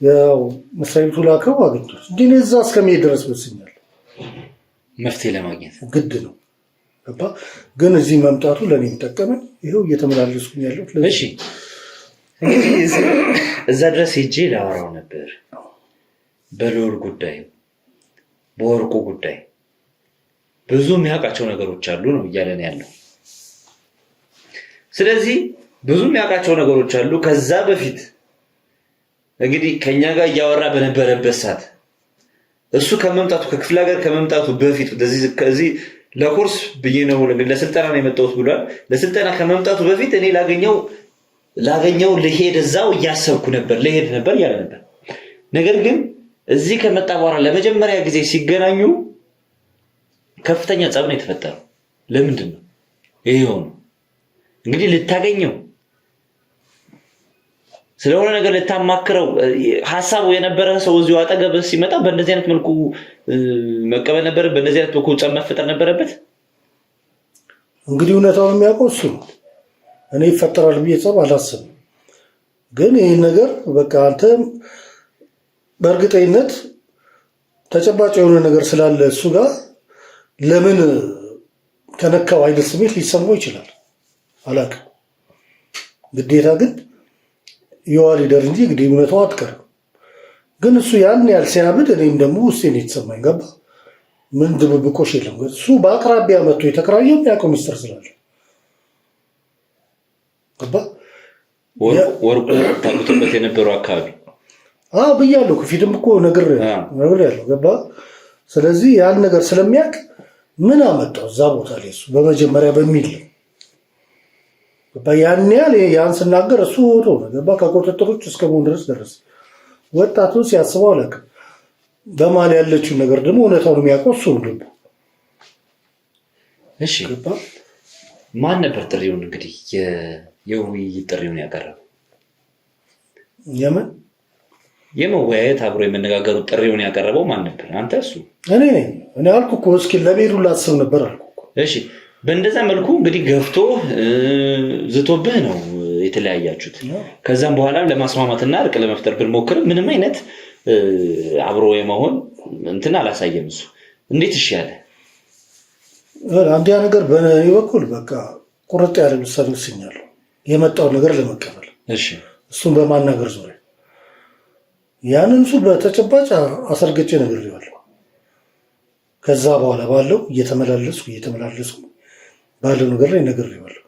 ያው መስሪያ ቤቱ ላከው አግኝቶት ግን እዛ እስከሚሄድ ድረስ ወስኛለሁ። መፍትሄ ለማግኘት ግድ ነው ገባ? ግን እዚህ መምጣቱ ለእኔ የሚጠቀመን ይኸው እየተመላለስኩኝ ያለሁት። እሺ እንግዲህ እዛ ድረስ ሄጄ ላወራው ነበር በልዑል ጉዳይ በወርቁ ጉዳይ ብዙ የሚያውቃቸው ነገሮች አሉ ነው እያለን ያለው። ስለዚህ ብዙ የሚያውቃቸው ነገሮች አሉ። ከዛ በፊት እንግዲህ ከኛ ጋር እያወራ በነበረበት ሰዓት እሱ ከመምጣቱ ከክፍለ ሀገር ከመምጣቱ በፊት ከዚህ ለኮርስ ብዬ ነው ለስልጠና ነው የመጣሁት ብሏል። ለስልጠና ከመምጣቱ በፊት እኔ ላገኘው ልሄድ እዛው እያሰብኩ ነበር ልሄድ ነበር እያለ ነበር። ነገር ግን እዚህ ከመጣ በኋላ ለመጀመሪያ ጊዜ ሲገናኙ ከፍተኛ ጸብ ነው የተፈጠረው። ለምንድን ነው ይሄ ሆኖ? እንግዲህ ልታገኘው ስለሆነ ነገር ልታማክረው ሐሳቡ የነበረ ሰው እዚሁ አጠገብ ሲመጣ በእንደዚህ አይነት መልኩ መቀበል ነበር፣ በእንደዚህ አይነት መልኩ ጸብ መፈጠር ነበረበት። እንግዲህ እውነታውን የሚያውቀው እሱ ነው። እኔ ይፈጠራል ብዬ ጸብ አላስብም። ግን ይህን ነገር በቃ አንተ በእርግጠኝነት ተጨባጭ የሆነ ነገር ስላለ እሱ ጋር ለምን ከነካው አይነት ስሜት ሊሰማው ይችላል። አላውቅም። ግዴታ ግን የዋል ሊደር እንጂ እንግዲህ እውነታው አትቀርም። ግን እሱ ያን ያህል ሲያምድ እኔም ደግሞ ውስጤን የተሰማኝ ገባ። ምን ድብብቆሽ የለም። እሱ በአቅራቢያ መጥቶ የተከራየው የሚያውቀው ሚስጥር ስላለ ገባ። ወርቁ ታሉትበት የነበረው አካባቢ ብያለሁ። ከፊትም እኮ ነገር ያለው ገባ። ስለዚህ ያን ነገር ስለሚያውቅ ምን አመጣው እዛ ቦታ ላይ እሱ በመጀመሪያ በሚል ያን ያህል ያን ስናገር እሱ ወጦ ገባ። ከቁጥጥሮች እስከ መሆን ድረስ ደረሰ። ወጣቱ ሲያስበው አላውቅም። በማል ያለችው ነገር ደግሞ እውነታውን የሚያውቀው እሱ ነው። እሺ ማን ነበር ጥሪውን እንግዲህ የውይይት ጥሪውን ያቀረበው? የመወያየት አብሮ የመነጋገሩ ጥሪውን ያቀረበው ማን ነበር? አንተ? እሱ? እኔ ነኝ። እኔ አልኩ እኮ እስኪ ለቤሩ ላስብ ነበር አልኩ እኮ። እሺ በእንደዛ መልኩ እንግዲህ ገፍቶ ዝቶብህ ነው የተለያያችሁት። ከዛም በኋላ ለማስማማትና እርቅ ለመፍጠር ብንሞክር ምንም አይነት አብሮ የመሆን እንትን አላሳየም እሱ። እንዴት ይሻለ? አንዲያ ነገር በእኔ በኩል በቃ ቁርጥ ያለ ውሳኔ ወስኛለሁ፣ የመጣውን ነገር ለመቀበል። እሺ እሱን በማናገር ዙሪያ ያንን እሱ በተጨባጭ አሰርገጬ ነግሬዋለሁ። ከዛ በኋላ ባለው እየተመላለስኩ ባለው ነገር ላይ ነግሬዋለሁ።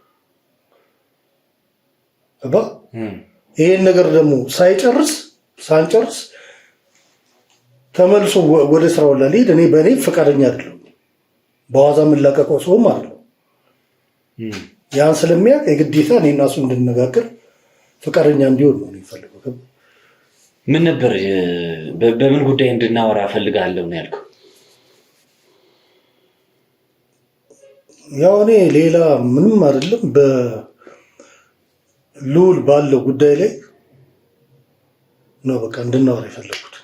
አባ ይሄን ነገር ደግሞ ሳንጨርስ ተመልሶ ወደ ስራው ላይ ሊሄድ እኔ በእኔ ፈቃደኛ አይደለም። በዋዛ የምንላቀቀው ሰውም አይደለም። ያን ስለሚያውቅ የግዴታ እኔ እና እሱ እንድንነጋገር ፈቃደኛ እንዲሆን ነው የሚፈልገው። ምን ነበር በምን ጉዳይ እንድናወራ ፈልጋለሁ ነው ያልከው? ያው እኔ ሌላ ምንም አይደለም፣ በልዑል ባለው ጉዳይ ላይ ነው በቃ እንድናወራ የፈለጉት።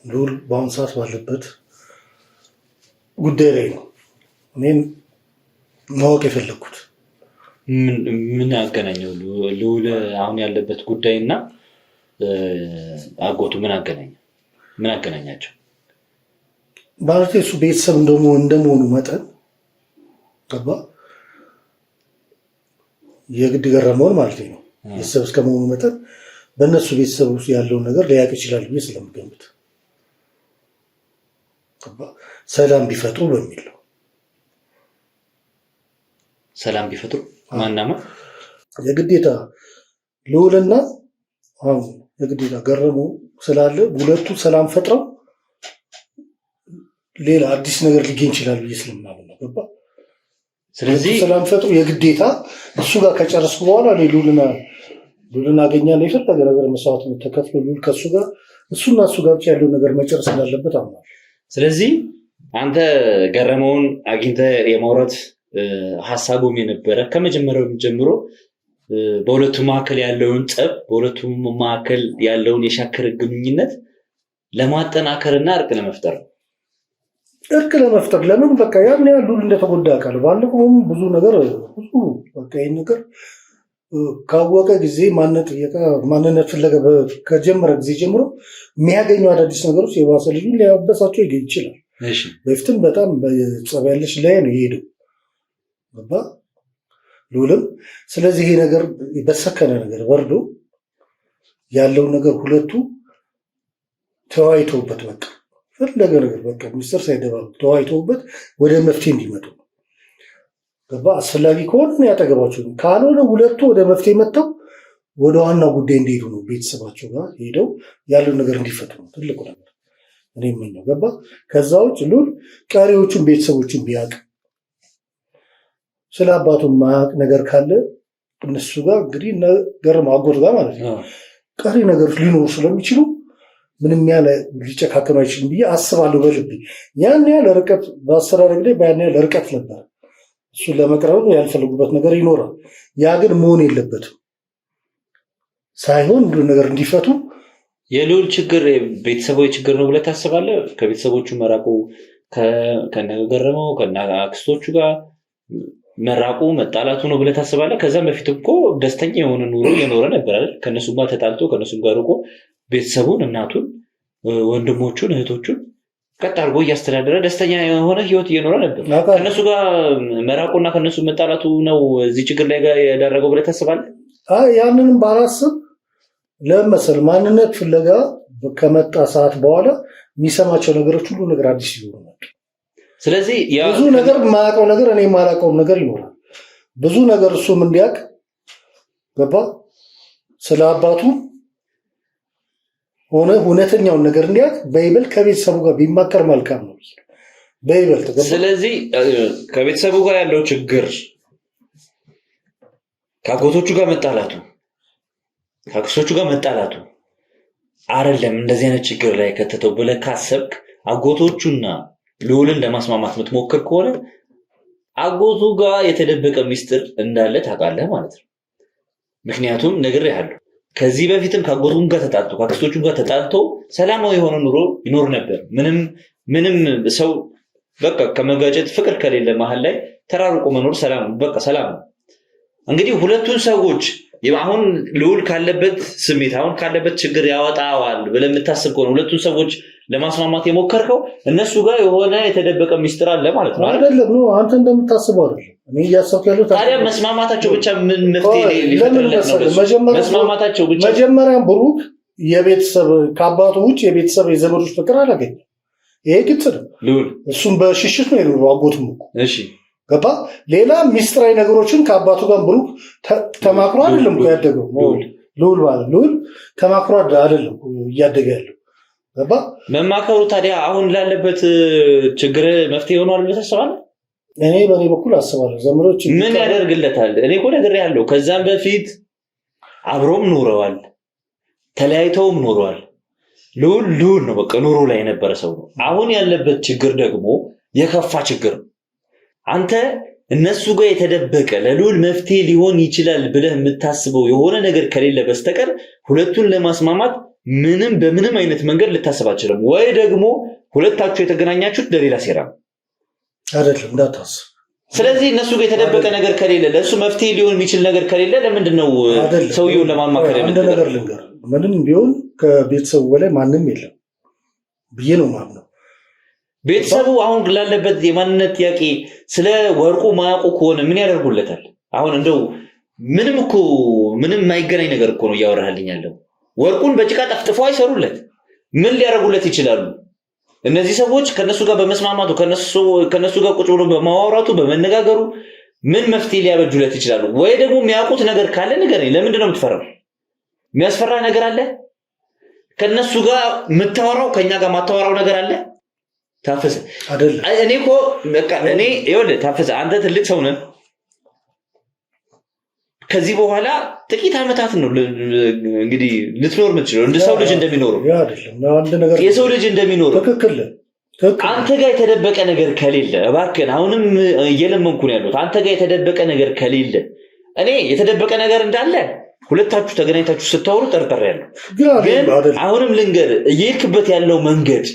ልዑል በአሁኑ ሰዓት ባለበት ጉዳይ ላይ ነው እኔን ማወቅ የፈለግኩት። ምን አገናኘው ልዑል አሁን ያለበት ጉዳይ እና አጎቱ ምን አገናኛቸው? ማለት እሱ ቤተሰብ እንደመሆኑ መጠን ገባ። የግድ ገረመውን ማለት ነው ቤተሰብ እስከመሆኑ መጠን በእነሱ ቤተሰብ ውስጥ ያለውን ነገር ሊያውቅ ይችላል ብዬ ስለምገምት ሰላም ቢፈጥሩ በሚል ነው። ሰላም ቢፈጥሩ ማናማ የግዴታ ልዑልና አሁን የግዴታ ገረመው ስላለ ሁለቱ ሰላም ፈጥረው ሌላ አዲስ ነገር ሊገኝ ይችላል ብዬ ስለምናምን ነው ገባ። ስለዚህ ሰላም ፈጥሩ የግዴታ እሱ ጋር ከጨረስኩ በኋላ እኔ ልዑልን አገኛለሁ። የፈለገ ነገር መስዋዕት ተከፍሎ ልዑል ከእሱ ጋር እሱና እሱ ጋር ብቻ ያለውን ነገር መጨረስ እንዳለበት አምናለሁ። ስለዚህ አንተ ገረመውን አግኝተህ የማውራት ሀሳቡም የነበረ ከመጀመሪያው ጀምሮ በሁለቱ መካከል ያለውን ጸብ፣ በሁለቱ መካከል ያለውን የሻከረ ግንኙነት ለማጠናከርና እርቅ ለመፍጠር ነው። እርቅ ለመፍጠር ለምን በቃ ያን ያህል ልዑል እንደተጎዳ ቃል ባለፈውም ብዙ በቃ ይህን ነገር ካወቀ ጊዜ ማንነት ፍለጋ ከጀመረ ጊዜ ጀምሮ የሚያገኙ አዳዲስ ነገሮች የባሰ ልጁ ሊያበሳቸው ይችላል። በፊትም በጣም በጸብ ያለች ላይ ነው የሄደው ገባ ልዑልም። ስለዚህ ይሄ ነገር በሰከነ ነገር ወርዶ ያለውን ነገር ሁለቱ ተወያይተውበት በቃ ፈለገ ነገር በቃ ሚስጥር ሳይደባብ ተወያይተውበት ወደ መፍትሄ እንዲመጡ ገባ። አስፈላጊ ከሆነ ያጠገባቸው፣ ካልሆነ ሁለቱ ወደ መፍትሄ መጥተው ወደ ዋናው ጉዳይ እንዲሄዱ ነው። ቤተሰባቸው ጋር ሄደው ያለው ነገር እንዲፈቱ ነው ትልቁ ነገር እኔ የምለው ገባ። ከዛ ውጭ ልዑል ቀሪዎቹን ቤተሰቦችን ቢያውቅ ስለ አባቱ ማያውቅ ነገር ካለ እነሱ ጋር እንግዲህ ገረመው አጎት ጋር ማለት ነው ቀሪ ነገሮች ሊኖሩ ስለሚችሉ ምንም ያለ ሊጨካከኑ አይችልም ብዬ አስባለሁ በልቤ። ያን ያህል ርቀት በአሰራር ላይ ያን ያህል ርቀት ነበር። እሱን ለመቅረብ ያልፈለጉበት ነገር ይኖራል። ያ ግን መሆን የለበትም ሳይሆን ሁሉ ነገር እንዲፈቱ። የልዑል ችግር ቤተሰባዊ ችግር ነው ብለህ ታስባለህ? ከቤተሰቦቹ መራቁ ከነገረመው ከነአክስቶቹ ጋር መራቁ መጣላቱ ነው ብለህ ታስባለህ? ከዛም በፊት እኮ ደስተኛ የሆነ ኑሮ እየኖረ ነበር አይደል? ከነሱ ጋር ተጣልቶ ከነሱ ጋር ርቆ ቤተሰቡን፣ እናቱን፣ ወንድሞቹን፣ እህቶቹን ቀጥ አድርጎ እያስተዳደረ ደስተኛ የሆነ ህይወት እየኖረ ነበር። ከነሱ ጋር መራቁና ከነሱ መጣላቱ ነው እዚህ ችግር ላይ ያደረገው ብለህ ታስባለህ? ያንንም ባላስብ ለመሰል ማንነት ፍለጋ ከመጣ ሰዓት በኋላ የሚሰማቸው ነገሮች ሁሉ ነገር አዲስ ይሆኑ ነበር። ስለዚህ ብዙ ነገር የማያውቀው ነገር እኔ የማላውቀው ነገር ይኖራል። ብዙ ነገር እሱም እንዲያውቅ ገባ ስለ አባቱ ሆነ እውነተኛውን ነገር እንዲያውቅ በይበልጥ ከቤተሰቡ ጋር ቢማከር መልካም ነው በይበልጥ። ስለዚህ ከቤተሰቡ ጋር ያለው ችግር ከአጎቶቹ ጋር መጣላቱ ከአክስቶቹ ጋር መጣላቱ አይደለም እንደዚህ አይነት ችግር ላይ ከተተው ብለህ ካሰብክ አጎቶቹና ልዑልን ለማስማማት የምትሞክር ከሆነ አጎቱ ጋር የተደበቀ ሚስጥር እንዳለ ታውቃለህ ማለት ነው። ምክንያቱም ነግሬሃለሁ፣ ከዚህ በፊትም ከአጎቱም ጋር ተጣልቶ ከአክስቶቹም ጋር ተጣልቶ ሰላማዊ የሆነ ኑሮ ይኖር ነበር። ምንም ሰው በቃ ከመጋጨት ፍቅር ከሌለ መሀል ላይ ተራርቆ መኖር ሰላም በቃ ሰላም ነው። እንግዲህ ሁለቱን ሰዎች አሁን ልዑል ካለበት ስሜት አሁን ካለበት ችግር ያወጣዋል ብለህ የምታስብ ከሆነ ሁለቱን ሰዎች ለማስማማት የሞከርከው እነሱ ጋር የሆነ የተደበቀ ሚስጥር አለ ማለት ነው አይደለም? ነው አንተ እንደምታስበው አይደለም። እኔ እያሰብኩ ያለው ታዲያ መስማማታቸው ብቻ ምን መፍትሄ ሊፈጥርለት ነው? መስማማታቸው ብቻ መጀመሪያም ብሩክ የቤተሰብ ከአባቱ ውጭ የቤተሰብ የዘመዶች ፍቅር አላገኘም። ይሄ ግልጽ ነው። ልዑል እሱም በሽሽት ነው የኖረው አጎቱም እኮ እሺ ገባ። ሌላ ሚስጥራዊ ነገሮችን ከአባቱ ጋር ብሩክ ተማክሮ አይደለም ያደገው። ልዑል ማለት ልዑል ተማክሮ አይደለም እያደገ ያለው ገባ። መማከሩ ታዲያ አሁን ላለበት ችግር መፍትሄ ሆኗል ብለህ ታስባለህ? እኔ በእኔ በኩል አስባለሁ። ዘመዶች ምን ያደርግለታል? እኔ እኮ ነግሬሃለሁ። ከዛም በፊት አብሮም ኖረዋል፣ ተለያይተውም ኖረዋል። ልዑል ነው በቃ ኑሮ ላይ የነበረ ሰው ነው። አሁን ያለበት ችግር ደግሞ የከፋ ችግር ነው። አንተ እነሱ ጋር የተደበቀ ለልዑል መፍትሄ ሊሆን ይችላል ብለህ የምታስበው የሆነ ነገር ከሌለ በስተቀር ሁለቱን ለማስማማት በምንም አይነት መንገድ ልታስብ አትችልም። ወይ ደግሞ ሁለታችሁ የተገናኛችሁት ለሌላ ሴራ አይደለም እንዳታስብ። ስለዚህ እነሱ ጋር የተደበቀ ነገር ከሌለ ለእሱ መፍትሄ ሊሆን የሚችል ነገር ከሌለ ለምንድን ነው ሰውየውን ለማማከር ነገር ልንገር፣ ምንም ቢሆን ከቤተሰቡ በላይ ማንም የለም ብዬ ነው የማምነው። ቤተሰቡ አሁን ላለበት የማንነት ጥያቄ ስለ ወርቁ ማያውቁ ከሆነ ምን ያደርጉለታል? አሁን እንደው ምንም የማይገናኝ ነገር እኮ ነው እያወራህልኝ ያለው። ወርቁን በጭቃ ጠፍጥፎ አይሰሩለት። ምን ሊያደርጉለት ይችላሉ? እነዚህ ሰዎች ከነሱ ጋር በመስማማቱ ከነሱ ጋር ቁጭ ብሎ በማዋራቱ በመነጋገሩ ምን መፍትሄ ሊያበጁለት ይችላሉ? ወይ ደግሞ የሚያውቁት ነገር ካለ ንገረኝ። ለምንድን ነው የምትፈራው? የሚያስፈራ ነገር አለ? ከነሱ ጋር የምታወራው ከኛ ጋር ማታወራው ነገር አለ? ታፈሰ እኔ እኮ በቃ ይኸውልህ ታፈሰ፣ አንተ ትልቅ ሰው ነህ። ከዚህ በኋላ ጥቂት ዓመታት ነው እንግዲህ ልትኖር የምትችለው እንደ ሰው ልጅ እንደሚኖረው የሰው ልጅ እንደሚኖረው። ትክክል። አንተ ጋር የተደበቀ ነገር ከሌለ እባክህን፣ አሁንም እየለመንኩ ነው ያለሁት። አንተ ጋር የተደበቀ ነገር ከሌለ እኔ የተደበቀ ነገር እንዳለ ሁለታችሁ ተገናኝታችሁ ስታወሩ ጠርጥሬያለሁ። ግን አሁንም ልንገር፣ እየሄድክበት ያለው መንገድ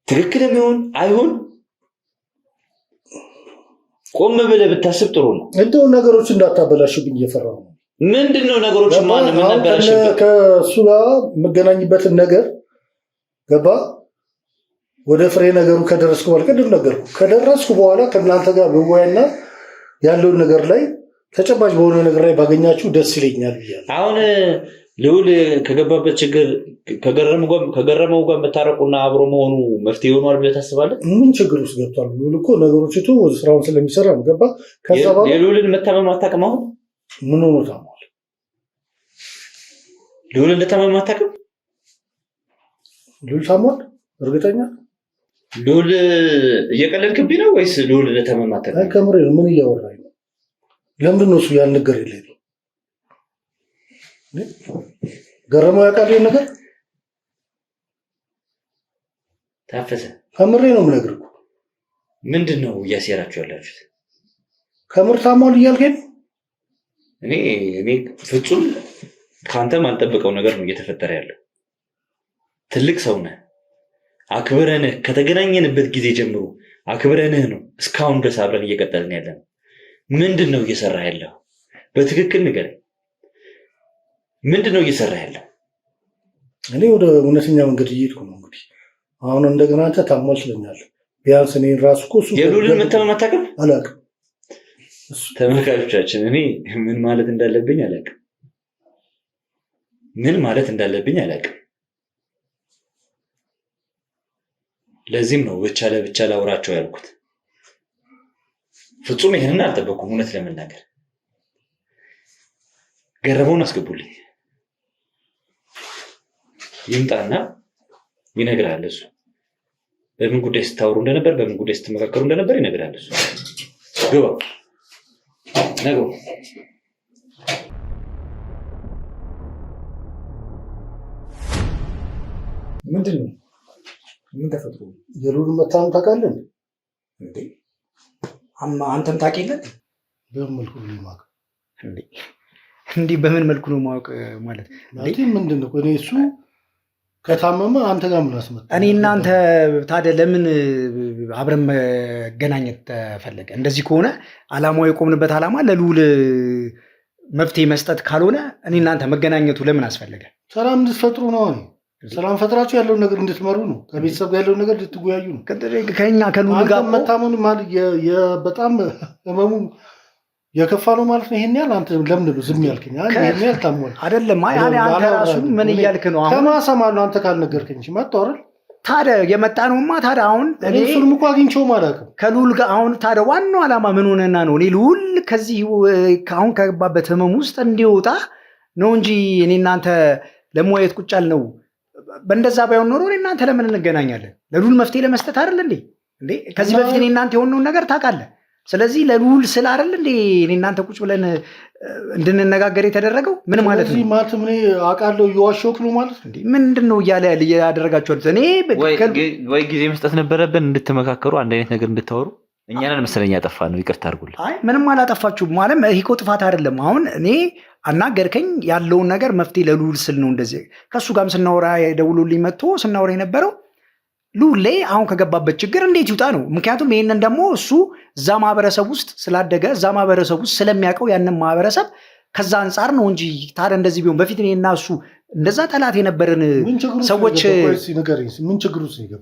ትክክልም ይሁን አይሁን ቆም ብለህ ብታስብ ጥሩ ነው። እንደው ነገሮች እንዳታበላሽብኝ እየፈራሁ ነው። ምንድነው ነገሮች ምን ነበረሽበት? ከእሱ ጋር የምገናኝበትን ነገር ገባ። ወደ ፍሬ ነገሩ ከደረስኩ በኋላ ቅድም ነገርኩ፣ ከደረስኩ በኋላ ከእናንተ ጋር ብወያይና ያለውን ነገር ላይ ተጨባጭ በሆነ ነገር ላይ ባገኛችሁ ደስ ይለኛል ብያለሁ። አሁን ልዑል ከገባበት ችግር ከገረመው ጋር መታረቁና አብሮ መሆኑ መፍትሄ ሆኗል ብለህ ታስባለህ? ምን ችግር ውስጥ ገብቷል? ልዑል እኮ ነገሮች ስራውን ስለሚሰራ ነው። ገባ። ከዛ በኋላ የልዑልን መታመም አታውቅም? አሁን ምን ሆኖ ታሟል? ልዑል እንደታመም አታውቅም? ልዑል ታሟል? እርግጠኛ? ልዑል እየቀለድክብኝ ነው ወይስ ልዑል እንደታመም አታውቅም? ከምሬ ነው። ምን እያወራኝ ነው? ለምንድን ነው እሱ ያልነገር የለኝ? ገረመው ያውቃል ይሄን ነገር? ታፈሰ ከምሬ ነው የምነግርህ። ምንድን ነው እያሴራችሁ ያላችሁት? ከምር ታሟል እያልከኝ? እኔ ፍጹም ከአንተ ማልጠብቀው ነገር ነው እየተፈጠረ ያለው። ትልቅ ሰው ነህ፣ አክብረንህ ከተገናኘንበት ጊዜ ጀምሮ አክብረንህ ነው እስካሁን ድረስ አብረን እየቀጠልን ያለን። ምንድን ነው እየሰራ ያለው? በትክክል ንገረኝ። ምንድን ነው እየሰራ ያለው? እኔ ወደ እውነተኛ መንገድ እየሄድኩ ነው። እንግዲህ አሁን እንደገና አንተ ታሟል ትለኛለህ። ቢያንስ እኔ ራሱ እኮ የሉልን መታመም አታውቅም። አላውቅም። ተመልካቾቻችን እኔ ምን ማለት እንዳለብኝ አላውቅም። ለዚህም ነው ብቻ ለብቻ ላውራቸው ያልኩት። ፍጹም ይሄንን አልጠበኩም። እውነት ለመናገር ገረመውን አስገቡልኝ። ይምጣና ይነግራል። እሱ በምን ጉዳይ ስታወሩ እንደነበር፣ በምን ጉዳይ ስትመካከሩ እንደነበር ይነግራል። እሱ ግባ ነገው ምንድን ነው? ምን ተፈጥሮ? የሉልን መታመም ታውቃለህ እንዴ? አንተም ታውቂለት? በምን መልኩ ነው የማውቀው? እንዲህ በምን መልኩ ነው ማወቅ ማለት? ምንድን ነው እኔ እሱ ከታመመ አንተ ጋር ምን አስመጣ? እኔ እናንተ ታዲያ ለምን አብረን መገናኘት ተፈለገ? እንደዚህ ከሆነ አላማው የቆምንበት አላማ ለልዑል መፍትሄ መስጠት ካልሆነ እኔ እናንተ መገናኘቱ ለምን አስፈለገ? ሰላም እንድትፈጥሩ ነው። ሰላም ፈጥራችሁ ያለውን ነገር እንድትመሩ ነው። ከቤተሰብ ጋር ያለውን ነገር እንድትጎያዩ ነው። ከኛ ከልዑል ጋር መታመኑ ማለት በጣም ህመሙ የከፋ ነው ማለት ነው። ይሄን ያህል አንተ ለምን ነው ዝም ያልከኝ? ይሄን ያህል ታሟል አይደለም? አንተ ራሱ ምን እያልክ ነው? አሁን ከማሰማለሁ አንተ ካልነገርከኝ እሺ። መጣው አይደል? ታዲያ የመጣ ነውማ። ታዲያ አሁን እኔ እሱንም እኮ አግኝቼው አላውቅም ከልዑል ጋር። አሁን ታዲያ ዋናው ዓላማ ምን ሆነና ነው? እኔ ልዑል ከዚህ አሁን ከገባበት ህመም ውስጥ እንዲወጣ ነው እንጂ እኔ እናንተ ለመወያየት ቁጭ ያልነው። በእንደዛ ባይሆን ኖሮ እኔ እናንተ ለምን እንገናኛለን? ለልዑል መፍትሄ ለመስጠት አይደል እንዴ? ከዚህ በፊት እኔ እናንተ የሆነውን ነገር ታውቃለህ። ስለዚህ ለልዑል ስለ አይደል እንዴ እኔ እናንተ ቁጭ ብለን እንድንነጋገር የተደረገው? ምን ማለት ነው? ማለት ምን አውቃለሁ እየዋሸሁህ ነው ማለት እንዴ? ምንድን ነው እያደረጋችኋል? እኔ ወይ ጊዜ መስጠት ነበረብን እንድትመካከሩ፣ አንድ አይነት ነገር እንድታወሩ። እኛንን መሰለኝ ያጠፋ ነው። ይቅርታ አድርጉልኝ። አይ ምንም አላጠፋችሁም። ማለት ይሄ እኮ ጥፋት አይደለም። አሁን እኔ አናገርከኝ ያለውን ነገር መፍትሄ ለልዑል ስል ነው እንደዚህ ከእሱ ጋርም ስናወራ ደውሎልኝ መጥቶ ስናወራ የነበረው ልዑል ላይ አሁን ከገባበት ችግር እንዴት ይውጣ ነው። ምክንያቱም ይህንን ደግሞ እሱ እዛ ማህበረሰብ ውስጥ ስላደገ እዛ ማህበረሰብ ውስጥ ስለሚያውቀው ያንን ማህበረሰብ ከዛ አንጻር ነው እንጂ ታዲያ እንደዚህ ቢሆን በፊት እኔና እሱ እንደዛ ጠላት የነበርን ሰዎች ምን ችግር ውስጥ ይገባ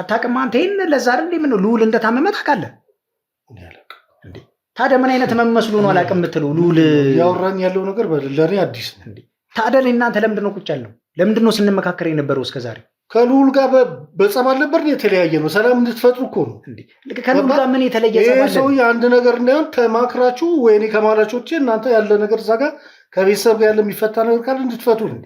አታውቅም አንተ። ይህን ለዛ አይደል ምን ልዑል እንደታመመ ታውቃለህ? ታዲያ ምን አይነት ህመም መስሎ ነው አላውቅም የምትለው? ልዑል ያወራኝ ያለው ነገር ለእኔ አዲስ ነው። ታዲያ እናንተ ለምንድን ነው ቁጭ ያልነው? ለምንድን ነው ስንመካከር የነበረው እስከዛሬ? ከልዑል ጋር በጸብ አልነበርን? የተለያየ ነው። ሰላም እንድትፈጥሩ እኮ ነው። ከልዑል ጋር ምን የተለየ ጸብ አለ? ሰው አንድ ነገር እንዳይሆን ተማክራችሁ ወይ እኔ ከማላችሁ እናንተ ያለ ነገር እዛ ጋር ከቤተሰብ ጋር ያለ የሚፈታ ነገር ካለ እንድትፈቱ ነው።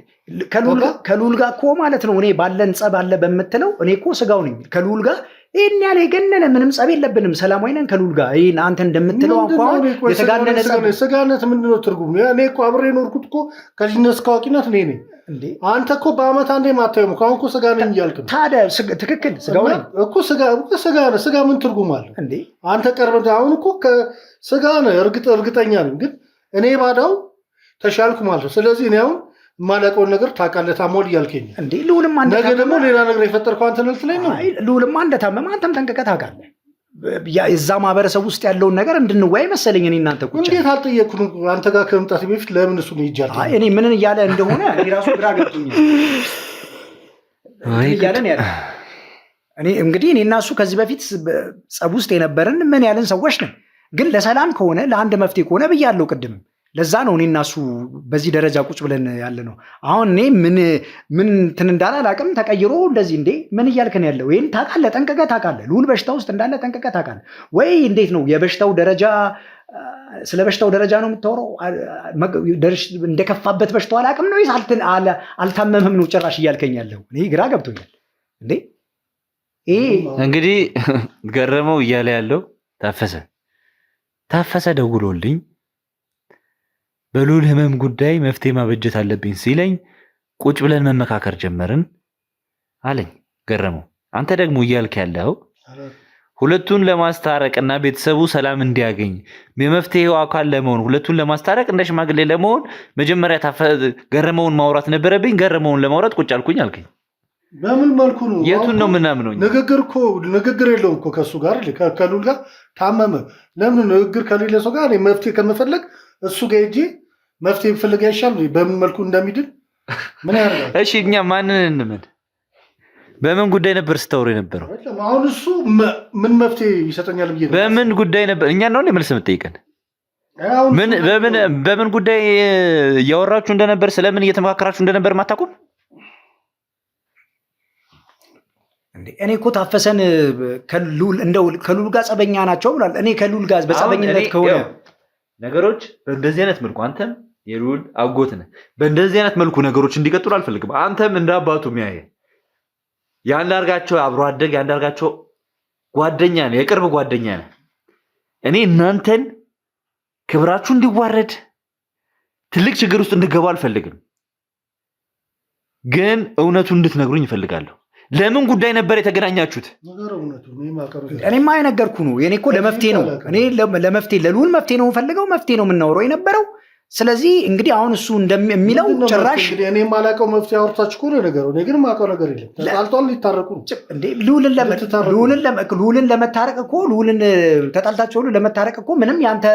ከልዑል ጋር እኮ ማለት ነው። እኔ ባለን ጸብ አለ በምትለው እኔ እኮ ስጋው ነኝ ከልዑል ጋር ይህን ያለ የገነነ ምንም ጸብ የለብንም። ሰላማዊ ነን ከልዑል ጋር። ይህን አንተ እንደምትለው እንኳን የተጋነነ ስጋነት ምንድን ነው ትርጉም? እኔ እኮ አብሬ የኖርኩት እኮ ከልጅነት እስከ አዋቂነት እኔ ነኝ። አንተ እኮ በአመት አንዴ ማታየው እኮ አሁን እኮ ስጋ ነኝ እያልክ ነው። ታዲያ ትክክል ስጋው ነኝ እኮ ስጋ ምን ትርጉም አለ እንዴ? አንተ ቀርበህ አሁን እኮ ስጋ ነህ እርግጠኛ ነኝ። ግን እኔ ባዳው ተሻልኩ ማለት ነው። ስለዚህ እኔ አሁን የማላውቀውን ነገር ታውቃለህ ታሟል እያልከኝ እንዴ? ልዑልማ ነገ ደግሞ ሌላ ነገር የፈጠርከው አንተ ነህ ልትለኝ ነው? ልዑልማ እንደታመመ አንተም ጠንቅቀህ ታውቃለህ። የዛ ማህበረሰብ ውስጥ ያለውን ነገር እንድንወያይ መሰለኝ እኔ እናንተ ቁጭ እንዴት አልጠየቅኩህም? አንተ ጋር ከመምጣት በፊት ለምን እሱ ነው ይጃል? እኔ ምን እያለ እንደሆነ እኔ ራሱ ግራ ገብቶኛል። እያለ ነው ያለ። እኔ እንግዲህ እኔ እና እሱ ከዚህ በፊት ጸብ ውስጥ የነበርን ምን ያለን ሰዎች ነን። ግን ለሰላም ከሆነ ለአንድ መፍትሄ ከሆነ ብያለሁ ቅድምም። ለዛ ነው እኔ እና እሱ በዚህ ደረጃ ቁጭ ብለን ያለ ነው። አሁን እኔ ምን እንትን እንዳለ አላውቅም። ተቀይሮ እንደዚህ እንዴ ምን እያልክን ያለው? ይህን ታውቃለህ፣ ጠንቅቀህ ታውቃለህ። ልዑል በሽታ ውስጥ እንዳለ ጠንቅቀህ ታውቃለህ ወይ? እንዴት ነው የበሽታው ደረጃ? ስለ በሽታው ደረጃ ነው የምታወራው? እንደከፋበት በሽታው አላውቅም ነው አልታመምም ነው ጭራሽ እያልከኝ ያለው? እኔ ግራ ገብቶኛል። እንዴ እንግዲህ ገረመው እያለ ያለው ታፈሰ ደውሎልኝ በልዑል ህመም ጉዳይ መፍትሄ ማበጀት አለብኝ ሲለኝ ቁጭ ብለን መመካከር ጀመርን አለኝ ገረመው። አንተ ደግሞ እያልክ ያለው ሁለቱን ለማስታረቅና ቤተሰቡ ሰላም እንዲያገኝ የመፍትሄው አካል ለመሆን ሁለቱን ለማስታረቅ እንደ ሽማግሌ ለመሆን መጀመሪያ ገረመውን ማውራት ነበረብኝ። ገረመውን ለማውራት ቁጭ አልኩኝ አልከኝ። በምን መልኩ ነው? የቱን ነው ምናምነው? ንግግር የለውም እኮ ከእሱ ጋር ከልዑል ጋር ታመመ። ለምን ንግግር ከሌለ ሰው ጋር መፍትሄ ከመፈለግ እሱ ጋር ሄጄ መፍትሄ ፈልግ ያሻል። በምን መልኩ እንደሚድን ምን ያደርጋል? እሺ እኛ ማንን እንመን? በምን ጉዳይ ነበር ስታወሩ የነበረው? አሁን እሱ ምን መፍትሄ ይሰጠኛል ብዬ በምን ጉዳይ ነበር? እኛ ነው መልስ የምትጠይቀን? በምን ጉዳይ እያወራችሁ እንደነበር ስለምን እየተመካከራችሁ እንደነበር ማታውቁም? እኔ እኮ ታፈሰን ከሉል ጋር ጸበኛ ናቸው ብሏል። እኔ ከሉል ጋር በጸበኝነት ከሆነ ነገሮች በእንደዚህ አይነት መልኩ አንተም የሉል አጎት ነህ፣ በእንደዚህ አይነት መልኩ ነገሮች እንዲቀጥሉ አልፈልግም። አንተም እንደ አባቱ የሚያየ ያንዳርጋቸው አብሮ አደግ ያንዳርጋቸው ጓደኛ ነህ፣ የቅርብ ጓደኛ ነህ። እኔ እናንተን ክብራችሁ እንዲዋረድ ትልቅ ችግር ውስጥ እንድገባ አልፈልግም፣ ግን እውነቱን እንድትነግሩኝ እፈልጋለሁ። ለምን ጉዳይ ነበር የተገናኛችሁት? እኔማ የነገርኩህ ነው። የኔ እኮ ለመፍትሄ ነው። እኔ ለመፍትሄ ለልዑል መፍትሄ ነው የምፈልገው፣ መፍትሄ ነው የምናወራው የነበረው። ስለዚህ እንግዲህ አሁን እሱ እንደሚለው ጭራሽ እኔ የማላውቀው መፍትሄ አውርታችሁ ከሆነ ነገሩ፣ እኔ ግን የማውቀው ነገር የለም። ተጣልቷል፣ ሊታረቁ ነው እንዴ? ልዑልን ለመታረቅ እኮ ልዑልን ተጣልታችሁ ሁሉ ለመታረቅ እኮ ምንም ያንተ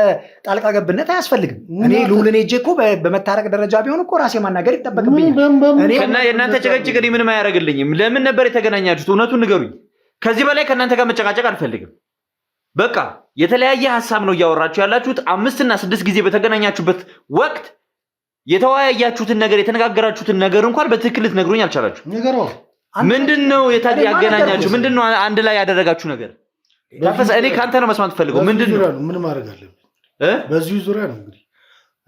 ጣልቃ ገብነት አያስፈልግም። እኔ ልዑልን ሄጄ እኮ በመታረቅ ደረጃ ቢሆን እኮ ራሴ ማናገር ይጠበቅብኛል። እና የእናንተ ጭቅጭቅ ምንም አያደርግልኝም። ለምን ነበር የተገናኛችሁት? እውነቱን ንገሩኝ። ከዚህ በላይ ከእናንተ ጋር መጨቃጨቅ አልፈልግም። በቃ የተለያየ ሀሳብ ነው እያወራችሁ ያላችሁት። 5 እና 6 ጊዜ በተገናኛችሁበት ወቅት የተወያያችሁትን ነገር የተነጋገራችሁትን ነገር እንኳን በትክክል ልትነግሩኝ አልቻላችሁ። ምንድነው ያገናኛችሁ? ምንድነው አንድ ላይ ያደረጋችሁ ነገር? ታፈሰ፣ እኔ ካንተ ነው መስማት ፈልገው። ምንድነው? ምን ማድረግ አለብኝ? በዚሁ ዙሪያ ነው እንግዲህ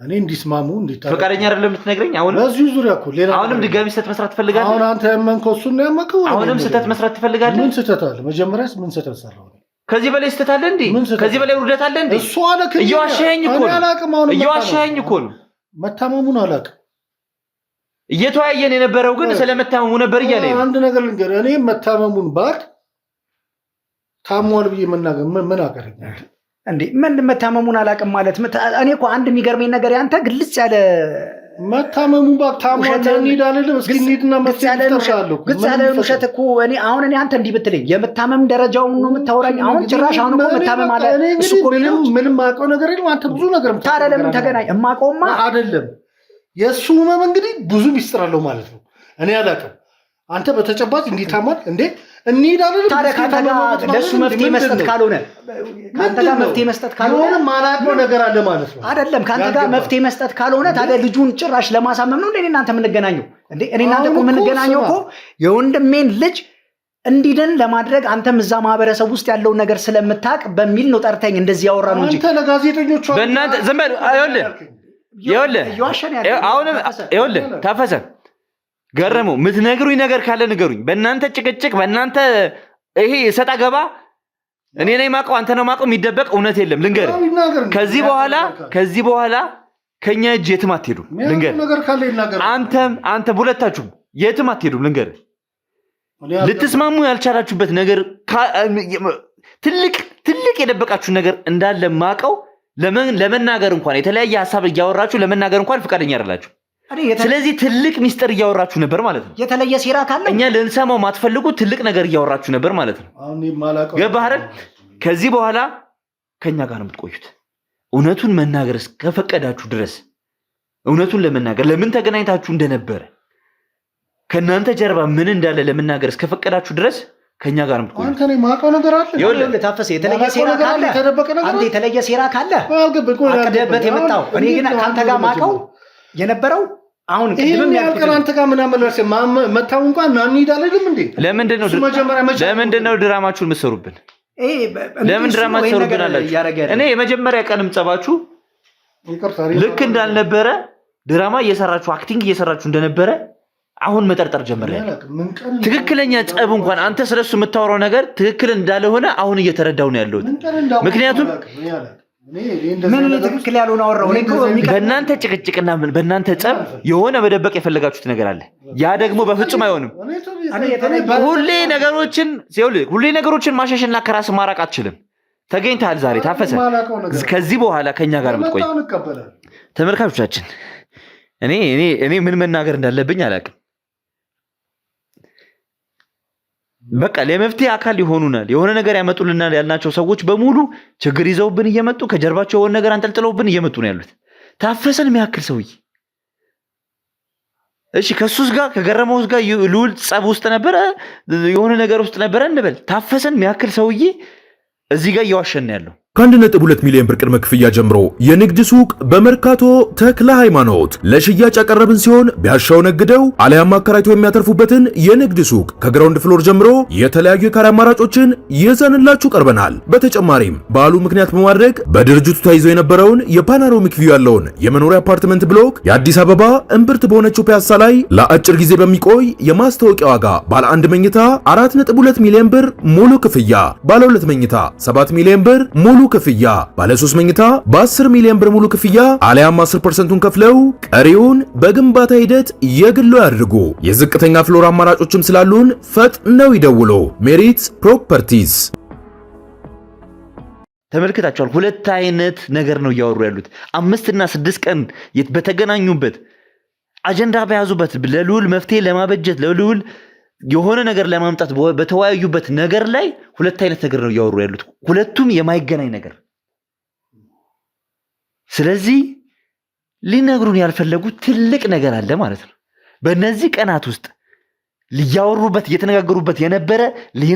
እኔ እንዲስማሙ እንዲታረቁ ፈቃደኛ አይደለም የምትነግረኝ? አሁን በዚሁ ዙሪያ እኮ ሌላ አሁንም ድጋሚ ስህተት መስራት ትፈልጋለህ? አሁን አንተ ያመንከው እሱን ነው ያመንከው። አሁንም ስህተት መስራት ትፈልጋለህ? ምን ስህተት አለ? መጀመሪያስ ምን ስህተት ሰራው? ከዚህ በላይ ስህተት አለ እንዴ? ከዚህ በላይ ውርደት አለ እንዴ? እሱ አለ እየዋሸኸኝ እኮ ነው። እየዋሸኸኝ እኮ ነው። መታመሙን አላውቅም። እየተወያየን የነበረው ግን ስለመታመሙ ነበር እያለ ነው። አንድ ነገር ልንገርህ፣ እኔ መታመሙን ባቅ ታሟል ብዬ መናገር ምን አቀረኛል እንዴ? ምን መታመሙን አላውቅም ማለት? እኔ እኮ አንድ የሚገርመኝ ነገር ያንተ ግልጽ ያለ መታመሙን ባቅ ታሟል እንሄዳለን። እስኪ እንሂድና መፍትሄ ግልጽ ያለ ውሸት እኮ እኔ አሁን አንተ እንዲህ ብትለኝ የመታመም ደረጃውን ነው የምታወራኝ? አሁን ጭራሽ አሁን እኮ መታመም አለ። እሱ እኮ ምንም የማውቀው ነገር የለም። አንተ ብዙ ነገር ታዲያ ለምን ተገናኝ? የማውቀውማ አይደለም። የእሱ ህመም እንግዲህ ብዙ ሚስጥር አለው ማለት ነው። እኔ አላውቅም። አንተ በተጨባጭ እንዲህ ታሟል እንዴ? እንሂዳለን። ታዲያ ከአንተ ጋር ለእሱ መፍትሄ መስጠት ካልሆነ ከአንተ ጋር መፍትሄ መስጠት ካልሆነ ማላውቀው ነገር አለ ማለት ነው። አይደለም ከአንተ ጋር መፍትሄ መስጠት ካልሆነ ታዲያ ልጁን ጭራሽ ለማሳመም ነው እንዴ እናንተ የምንገናኘው? እንዴ እኔ እናንተ እኮ የምንገናኘው እኮ የወንድሜን ልጅ እንዲድን ለማድረግ አንተም እዛ ማህበረሰብ ውስጥ ያለውን ነገር ስለምታውቅ በሚል ነው ጠርተኝ እንደዚህ ያወራ ነው እንጂ አንተ ለጋዜጠኞቹ በእናንተ ዝም በል። ይኸውልህ ታፈሰ ገረመው፣ የምትነግሩኝ ነገር ካለ ንገሩኝ። በእናንተ ጭቅጭቅ፣ በእናንተ ይሄ ሰጣ ገባ እኔ ነኝ ማውቀው አንተ ነው ማውቀው፣ የሚደበቅ እውነት የለም። ልንገርህ፣ ከዚህ በኋላ ከኛ እጅ የትም አትሄዱም። ልንገርህ፣ አንተም ሁለታችሁም የትም አትሄዱም። ልንገርህ፣ ልትስማሙ ያልቻላችሁበት ነገር ትልቅ የደበቃችሁ ነገር እንዳለ ማውቀው፣ ለመናገር እንኳን የተለያየ ሀሳብ እያወራችሁ ለመናገር እንኳን ፈቃደኛ አይደላችሁ። ስለዚህ ትልቅ ሚስጥር እያወራችሁ ነበር ማለት ነው። የተለየ ሴራ ካለ እኛ ልንሰማው ማትፈልጉ ትልቅ ነገር እያወራችሁ ነበር ማለት ነው። ገባህ አይደል? ከዚህ በኋላ ከኛ ጋር ነው የምትቆዩት። እውነቱን መናገር እስከፈቀዳችሁ ድረስ እውነቱን ለመናገር ለምን ተገናኝታችሁ እንደነበረ ከእናንተ ጀርባ ምን እንዳለ ለመናገር እስከፈቀዳችሁ ድረስ ከኛ ጋር ነው የምትቆዩት። አንተ ነው ማውቀው ነገር አለ። ይኸውልህ ታፈሰ፣ የተለየ ሴራ ካለ አንተ የተለየ ሴራ ካለ አቅደህበት የመጣው እኔ ግን ከአንተ ጋር ማውቀው የነበረው አሁን ቅድምም ያልከን አንተ ጋር ምናምን ለርሰ መታው እንኳን ማንይድ አይደለም እንዴ? ለምንድን ነው ድራማችሁን የምትሰሩብን? ለምን ድራማ ትሰሩብን አላችሁ? እኔ የመጀመሪያ ቀንም ጸባችሁ ልክ እንዳልነበረ ድራማ እየሰራችሁ አክቲንግ እየሰራችሁ እንደነበረ አሁን መጠርጠር ጀመረ። ትክክለኛ ጸብ እንኳን አንተ ስለሱ የምታወራው ነገር ትክክል እንዳልሆነ አሁን እየተረዳው ነው ያለሁት። ምክንያቱም ምን ትክክል ያልሆነ አወራው? በእናንተ ጭቅጭቅና በእናንተ ጸብ የሆነ መደበቅ የፈለጋችሁት ነገር አለ። ያ ደግሞ በፍጹም አይሆንም። ሁሌ ነገሮችን ማሸሽና ከራስ ማራቅ አትችልም። ተገኝተሃል ዛሬ ታፈሰ። ከዚህ በኋላ ከኛ ጋር የምትቆይ ተመልካቾቻችን፣ እኔ ምን መናገር እንዳለብኝ አላውቅም። በቃ ለመፍትሄ አካል ይሆኑናል፣ የሆነ ነገር ያመጡልናል ያልናቸው ሰዎች በሙሉ ችግር ይዘውብን እየመጡ ከጀርባቸው የሆነ ነገር አንጠልጥለውብን እየመጡ ነው ያሉት። ታፈሰን የሚያክል ሰውዬ እሺ ከሱስ ጋር ከገረመውስ ጋር ልዑል ጸብ ውስጥ ነበረ፣ የሆነ ነገር ውስጥ ነበረ እንበል። ታፈሰን የሚያክል ሰውዬ እዚህ ጋር እየዋሸን ያለው ከ1.2 ሚሊዮን ብር ቅድመ ክፍያ ጀምሮ የንግድ ሱቅ በመርካቶ ተክለ ሃይማኖት ለሽያጭ ያቀረብን ሲሆን ቢያሻው ነግደው አሊያም አከራይቶ የሚያተርፉበትን የንግድ ሱቅ ከግራውንድ ፍሎር ጀምሮ የተለያዩ የካሬ አማራጮችን ይዘንላችሁ ቀርበናል። በተጨማሪም በዓሉ ምክንያት በማድረግ በድርጅቱ ተይዞ የነበረውን የፓኖራሚክ ቪው ያለውን የመኖሪያ አፓርትመንት ብሎክ የአዲስ አበባ እምብርት በሆነችው ፒያሳ ላይ ለአጭር ጊዜ በሚቆይ የማስታወቂያ ዋጋ ባለ 1 መኝታ 4.2 ሚሊዮን ብር ሙሉ ክፍያ፣ ባለ 2 መኝታ 7 ሚሊዮን ብር ሙሉ ክፍያ፣ ባለ 3 መኝታ በ10 ሚሊዮን ብር ሙሉ ክፍያ አሊያም 10%ን ከፍለው ቀሪውን በግንባታ ሂደት የግሎ ያድርጉ። የዝቅተኛ ፍሎር አማራጮችም ስላሉን ፈጥነው ይደውሉ። ሜሪት ፕሮፐርቲስ። ተመልክታችኋል። ሁለት አይነት ነገር ነው እያወሩ ያሉት። 5 እና 6 ቀን በተገናኙበት አጀንዳ በያዙበት ለልዑል መፍትሄ ለማበጀት ለልዑል የሆነ ነገር ለማምጣት በተወያዩበት ነገር ላይ ሁለት አይነት ነገር ነው እያወሩ ያሉት። ሁለቱም የማይገናኝ ነገር። ስለዚህ ሊነግሩን ያልፈለጉት ትልቅ ነገር አለ ማለት ነው። በእነዚህ ቀናት ውስጥ ሊያወሩበት እየተነጋገሩበት የነበረ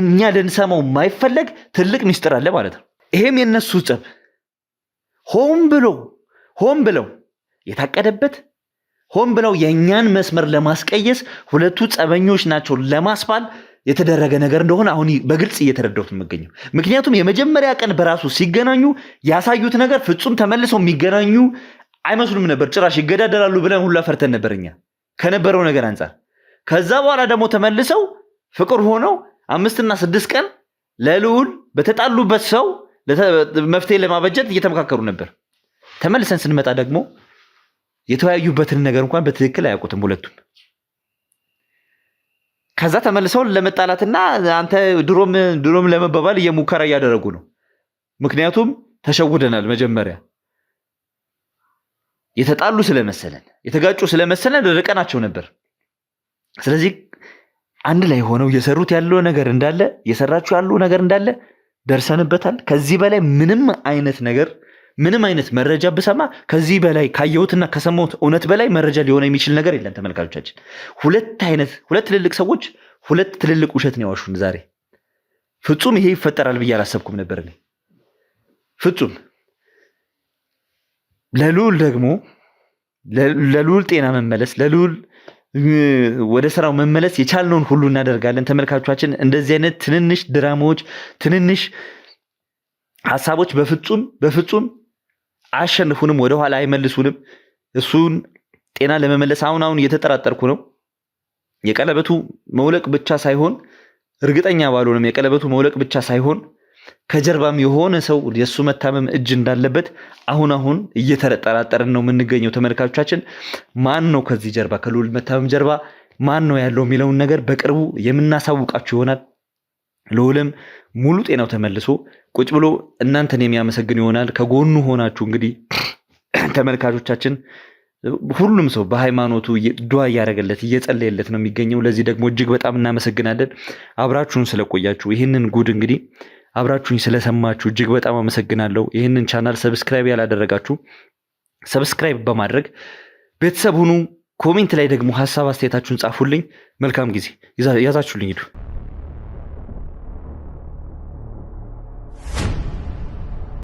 እኛ ልንሰማው የማይፈለግ ትልቅ ሚስጥር አለ ማለት ነው። ይሄም የነሱ ጸብ ሆን ብለው የታቀደበት ሆን ብለው የኛን መስመር ለማስቀየስ ሁለቱ ጸበኞች ናቸው ለማስባል የተደረገ ነገር እንደሆነ አሁን በግልጽ እየተረዳሁት የምገኘው። ምክንያቱም የመጀመሪያ ቀን በራሱ ሲገናኙ ያሳዩት ነገር ፍጹም ተመልሰው የሚገናኙ አይመስሉም ነበር። ጭራሽ ይገዳደራሉ ብለን ሁላ ፈርተን ነበር እኛ ከነበረው ነገር አንፃር። ከዛ በኋላ ደግሞ ተመልሰው ፍቅር ሆነው 5 እና 6 ቀን ለልዑል በተጣሉበት ሰው መፍትሄ ለማበጀት እየተመካከሩ ነበር። ተመልሰን ስንመጣ ደግሞ የተወያዩበትን ነገር እንኳን በትክክል አያውቁትም ሁለቱም። ከዛ ተመልሰው ለመጣላትና አንተ ድሮም ለመባባል እየሙከራ እያደረጉ ነው። ምክንያቱም ተሸውደናል። መጀመሪያ የተጣሉ ስለመሰለን የተጋጩ ስለመሰለን ርቀናቸው ነበር። ስለዚህ አንድ ላይ ሆነው እየሰሩት ያለው ነገር እንዳለ እየሰራችሁ ያለው ነገር እንዳለ ደርሰንበታል። ከዚህ በላይ ምንም አይነት መረጃ ብሰማ ከዚህ በላይ ካየሁትና ከሰማሁት እውነት በላይ መረጃ ሊሆን የሚችል ነገር የለም። ተመልካቾቻችን ሁለት ትልልቅ ሰዎች ሁለት ትልልቅ ውሸት ነው ያዋሹን ዛሬ። ፍጹም ይሄ ይፈጠራል ብዬ አላሰብኩም ነበር እኔ ፍጹም። ለልዑል ጤና መመለስ ለልዑል ወደ ስራው መመለስ የቻልነውን ሁሉ እናደርጋለን። ተመልካቾቻችን እንደዚህ አይነት ትንንሽ ድራማዎች ትንንሽ ሐሳቦች በፍጹም አያሸንፉንም፣ ወደ ኋላ አይመልሱንም። እሱን ጤና ለመመለስ አሁን እየተጠራጠርኩ ነው። የቀለበቱ መውለቅ ብቻ ሳይሆን እርግጠኛ ባልሆንም የቀለበቱ መውለቅ ብቻ ሳይሆን ከጀርባም የሆነ ሰው የሱ መታመም እጅ እንዳለበት አሁን እየተጠራጠርን ነው የምንገኘው። ተመልካቾቻችን ማን ነው ከዚህ ጀርባ ከልዑል መታመም ጀርባ ማን ነው ያለው የሚለውን ነገር በቅርቡ የምናሳውቃችሁ ይሆናል። ልዑልም ሙሉ ጤናው ተመልሶ ቁጭ ብሎ እናንተን የሚያመሰግን ይሆናል። ከጎኑ ሆናችሁ እንግዲህ ተመልካቾቻችን ሁሉም ሰው በሃይማኖቱ ዱዓ እያደረገለት እየጸለየለት ነው የሚገኘው። ለዚህ ደግሞ እጅግ በጣም እናመሰግናለን። አብራችሁን ስለቆያችሁ ይህንን ጉድ እንግዲህ አብራችሁኝ ስለሰማችሁ እጅግ በጣም አመሰግናለሁ። ይህንን ቻናል ሰብስክራይብ ያላደረጋችሁ ሰብስክራይብ በማድረግ ቤተሰብ ሁኑ። ኮሜንት ላይ ደግሞ ሐሳብ አስተያየታችሁን ጻፉልኝ። መልካም ጊዜ ያዛችሁልኝ ሂዱ።